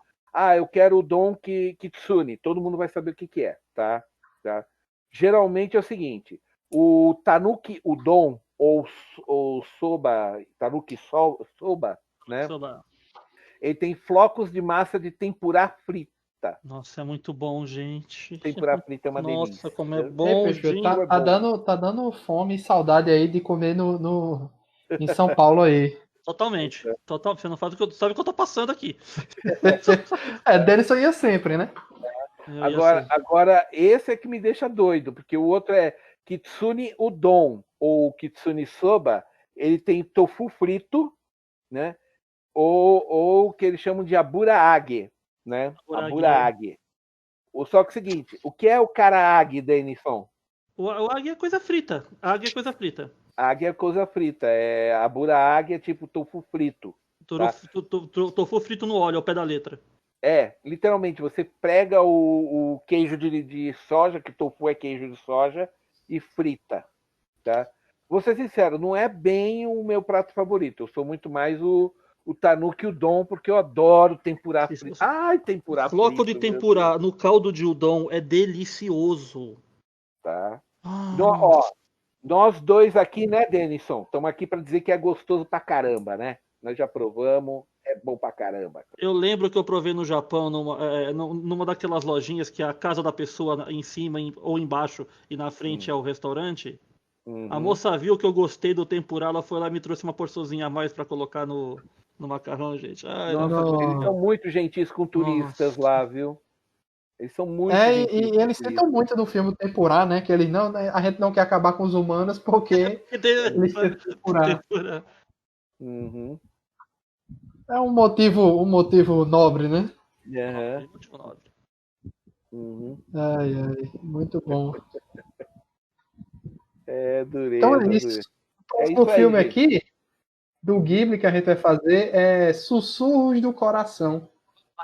Eu quero o Dom Kitsune, todo mundo vai saber o que é, tá? Geralmente é o seguinte, o Tanuki Udon ou Soba, Tanuki Soba, né? Soba. Ele tem flocos de massa de tempurá frita. Nossa, é muito bom, gente. Tempurá frita é uma delícia. Nossa, como é bom, Peixe, gente. tá dando fome e saudade aí de comer em São Paulo aí. Totalmente. Total, você não faz o que sabe o que eu tô passando aqui. Denison ia sempre, né? Agora, esse é que me deixa doido, porque o outro é Kitsune Udon, ou Kitsune Soba, ele tem tofu frito, né? Ou o que eles chamam de aburaage, né? Aburaage. Só que é o seguinte, o que é o karaage, Denison? O águia é coisa frita. Águia é coisa frita. Águia é coisa frita. Aburaage é tipo tofu frito. Tá? Tofu frito no óleo, ao pé da letra. Literalmente, você prega o queijo de soja, que tofu é queijo de soja, e frita. Tá? Vou ser sincero, não é bem o meu prato favorito. Eu sou muito mais o tanuki udon, porque eu adoro tempurá frito. Ai, tempurá frito. Floco de tempurá no caldo de udon é delicioso. Tá. Nós dois aqui, né, Denison? Estamos aqui para dizer que é gostoso pra caramba, né? Nós já provamos, é bom pra caramba. Eu lembro que eu provei no Japão, numa daquelas lojinhas que é a casa da pessoa em cima ou embaixo e na frente é o restaurante. A moça viu que eu gostei do tempurá, ela foi lá e me trouxe uma porçãozinha a mais para colocar no macarrão, gente. Nossa, eles são muito gentis com turistas lá, viu? Eles são muito e eles citam muito no filme Tempurá, né? Que eles não, a gente não quer acabar com os humanos porque eles citam Tempurá. Uhum. É um motivo nobre, né? Uhum. Ai, muito bom. Então Dureza, é isso. dureza. O próximo isso aí, filme gente. aqui, do Ghibli, que a gente vai fazer é Sussurros do Coração.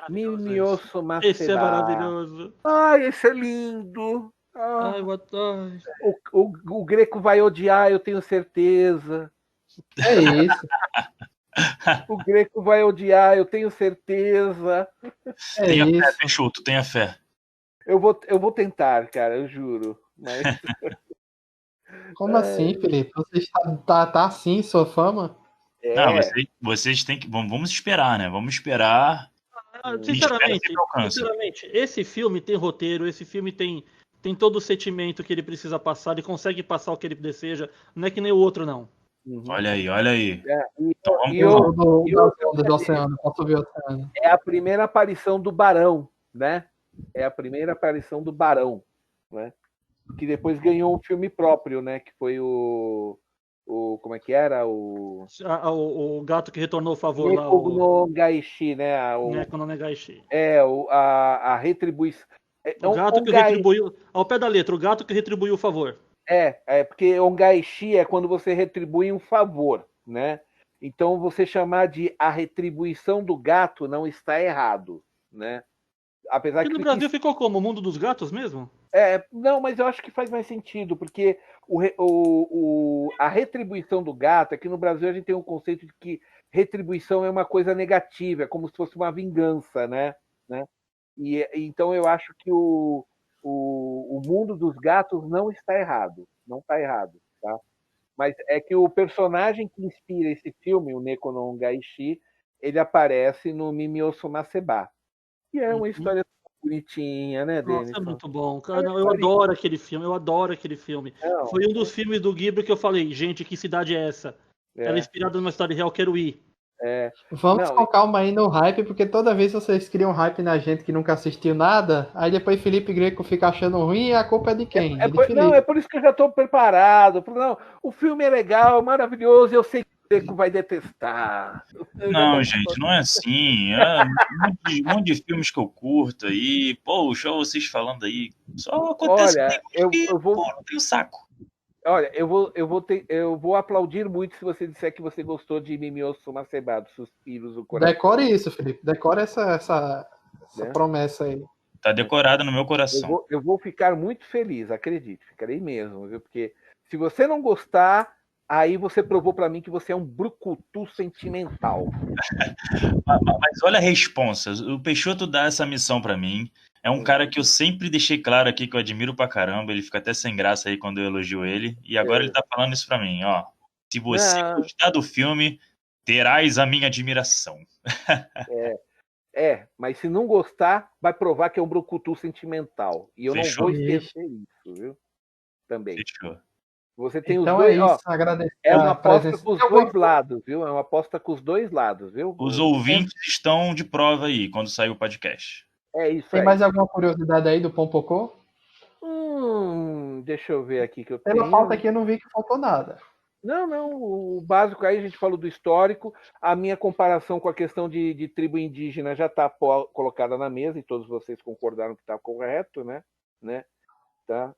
Mimioso Esse é Macebá. maravilhoso. Ai, esse é lindo. Ai, boa tarde. O Greco vai odiar, eu tenho certeza. É isso. O Greco vai odiar, eu tenho certeza. É Tenha fé, isso. Peixoto, tenha fé. Eu vou tentar, cara, eu juro. Mas Como assim, Felipe? Você tá assim, sua fama? Não, é. vocês têm que. Vamos esperar, né? Vamos esperar. E espera sempre alcança. Sinceramente, esse filme tem roteiro, esse filme tem todo o sentimento que ele precisa passar, ele consegue passar o que ele deseja, não é que nem o outro, não. Olha aí, olha aí. E Então vamos e com eu- calma. e outra Do oceano, posso ver o oceano. é a primeira aparição do Barão, né? É a primeira aparição do Barão, né? Que depois ganhou um filme próprio, né? Que foi o como é que era? O gato que retornou o favor lá, Neko o no Gaishi, né? Neko no Negaishi. A retribuição. O gato que retribuiu, ao pé da letra, o gato que retribuiu o favor. Porque Ongaishi é quando você retribui um favor, né? Então você chamar de a retribuição do gato não está errado, né? Apesar Aqui que no Brasil ficou como? O mundo dos gatos mesmo? não, mas eu acho que faz mais sentido, porque a retribuição do gato, aqui no Brasil a gente tem um conceito de que retribuição é uma coisa negativa, é como se fosse uma vingança, né? Então eu acho que o mundo dos gatos não está errado, não está errado, tá? Mas é que o personagem que inspira esse filme, o Neko no Gaishi, ele aparece no Mimioso Macebá, que é uma história bonitinha, né, Nossa, é Denison? muito bom. Cara, não, eu adoro aquele filme, eu adoro aquele filme. Não, Foi um dos filmes do Ghibli que eu falei, gente, que cidade é essa? Ela é inspirada numa história real, quero ir. Vamos não, com calma aí no hype, porque toda vez vocês criam hype na gente que nunca assistiu nada, aí depois Felipe Greco fica achando ruim e a culpa é de quem? É de não, Felipe. é por isso que eu já estou preparado. Não, o filme é legal, maravilhoso, eu sei que o Greco vai detestar. Não, gente, não é assim. É um monte de filmes que eu curto aí. Poxa, vocês falando aí. Só acontece Olha, comigo eu vou. pô, não tenho saco. Olha, eu vou aplaudir muito se você disser que você gostou de Mimioso Macebado, Suspiros do Coração. Decore isso, Felipe. Decore essa Né? promessa aí. Tá decorado no meu coração. Eu vou ficar muito feliz, acredite. Ficarei mesmo, viu? Porque se você não gostar, aí você provou para mim que você é um brucutu sentimental. Mas olha a responsa. O Peixoto dá essa missão pra mim. É um cara que eu sempre deixei claro aqui que eu admiro pra caramba. Ele fica até sem graça aí quando eu elogio ele. E agora ele tá falando isso pra mim, ó. Se você gostar do filme, terás a minha admiração. Mas se não gostar, vai provar que é um brucutu sentimental. E eu Fechou. não vou esquecer isso, viu? Também. Fechou. Você tem Então os dois. é isso, agradecer É uma a aposta presença. com os dois lados, viu? É uma aposta com os dois lados, viu? Os ouvintes estão de prova aí quando sair o podcast. É isso Tem aí. mais alguma curiosidade aí do Pompocô? Deixa eu ver aqui que eu Pela tenho. pauta aqui eu não vi que faltou nada. Não, o básico aí a gente falou do histórico, a minha comparação com a questão de tribo indígena já está colocada na mesa e todos vocês concordaram que está correto, né? Tá?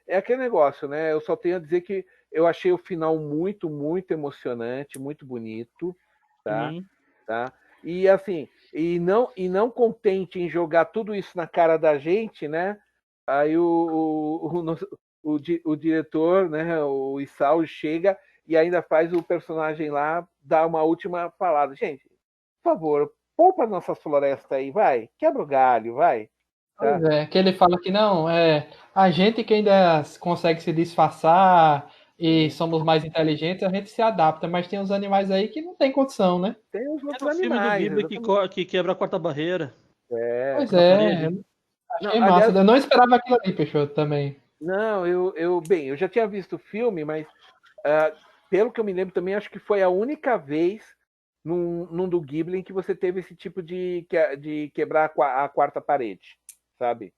É aquele negócio, né? Eu só tenho a dizer que eu achei o final muito, muito emocionante, muito bonito, tá? E assim, e não contente em jogar tudo isso na cara da gente, né? Aí o diretor, né, o Isao, chega e ainda faz o personagem lá dar uma última palavra. Gente, por favor, poupa nossas florestas aí, vai. Quebra o galho, vai. Pois é, que ele fala que não, a gente que ainda consegue se disfarçar e somos mais inteligentes, a gente se adapta, mas tem uns animais aí que não tem condição, né? Tem os outros É o filme do animais. Ghibli que quebra a quarta barreira. Pois é, achei massa. Eu não esperava aquilo ali, Peixoto, também. Não, eu já tinha visto o filme, mas pelo que eu me lembro também, acho que foi a única vez num do Ghibli em que você teve esse tipo de quebrar a quarta parede, sabe?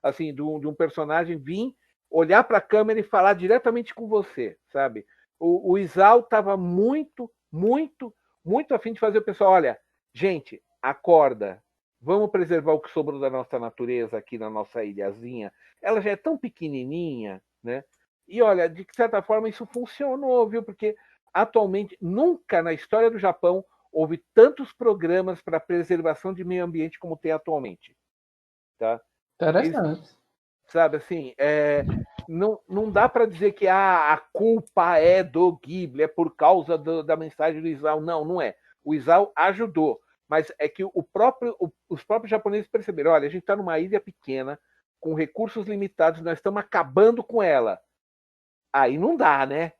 Assim, de um personagem vir, olhar para a câmera e falar diretamente com você, sabe? O Isao estava muito, muito, muito afim de fazer o pessoal, olha, gente, acorda, vamos preservar o que sobrou da nossa natureza aqui na nossa ilhazinha. Ela já é tão pequenininha, né? E olha, de certa forma isso funcionou, viu? Porque atualmente, nunca na história do Japão houve tantos programas para preservação de meio ambiente como tem atualmente. Tá? Interessante. Sabe assim, não dá para dizer que a culpa é do Ghibli, é por causa da mensagem do Isao. Não, não é. O Isao ajudou, mas é que os próprios japoneses perceberam, olha, a gente está numa ilha pequena, com recursos limitados, nós estamos acabando com ela. Aí não dá, né?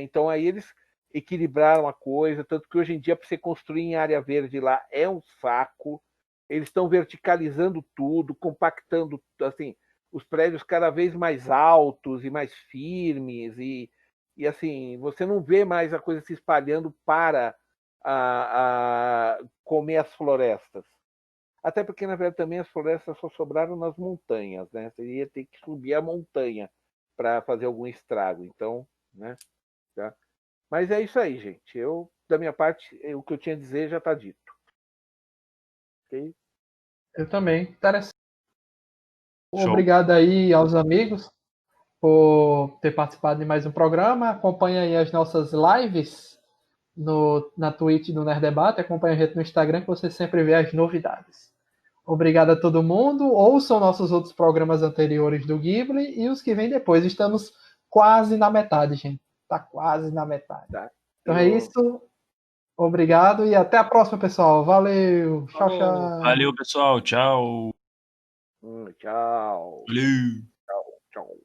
Então aí eles equilibraram a coisa, tanto que hoje em dia para você construir em área verde lá é um saco. Eles estão verticalizando tudo, compactando assim os prédios cada vez mais altos e mais firmes e assim você não vê mais a coisa se espalhando para comer as florestas. Até porque, na verdade, também as florestas só sobraram nas montanhas, né? Você ia ter que subir a montanha para fazer algum estrago. Então, né? Tá? Mas é isso aí, gente. Da minha parte, o que eu tinha a dizer já está dito. Ok? Eu também. Interessante. Show. Obrigado aí aos amigos por ter participado de mais um programa. Acompanhe aí as nossas lives na Twitch do Nerd Debate. Acompanhe a gente no Instagram que você sempre vê as novidades. Obrigado a todo mundo. Ouçam nossos outros programas anteriores do Ghibli e os que vêm depois. Estamos quase na metade, gente. Está quase na metade. Tá? Então é isso. Obrigado e até a próxima, pessoal. Valeu. Tchau, tchau. Valeu, pessoal. Tchau. Tchau. Valeu. Tchau.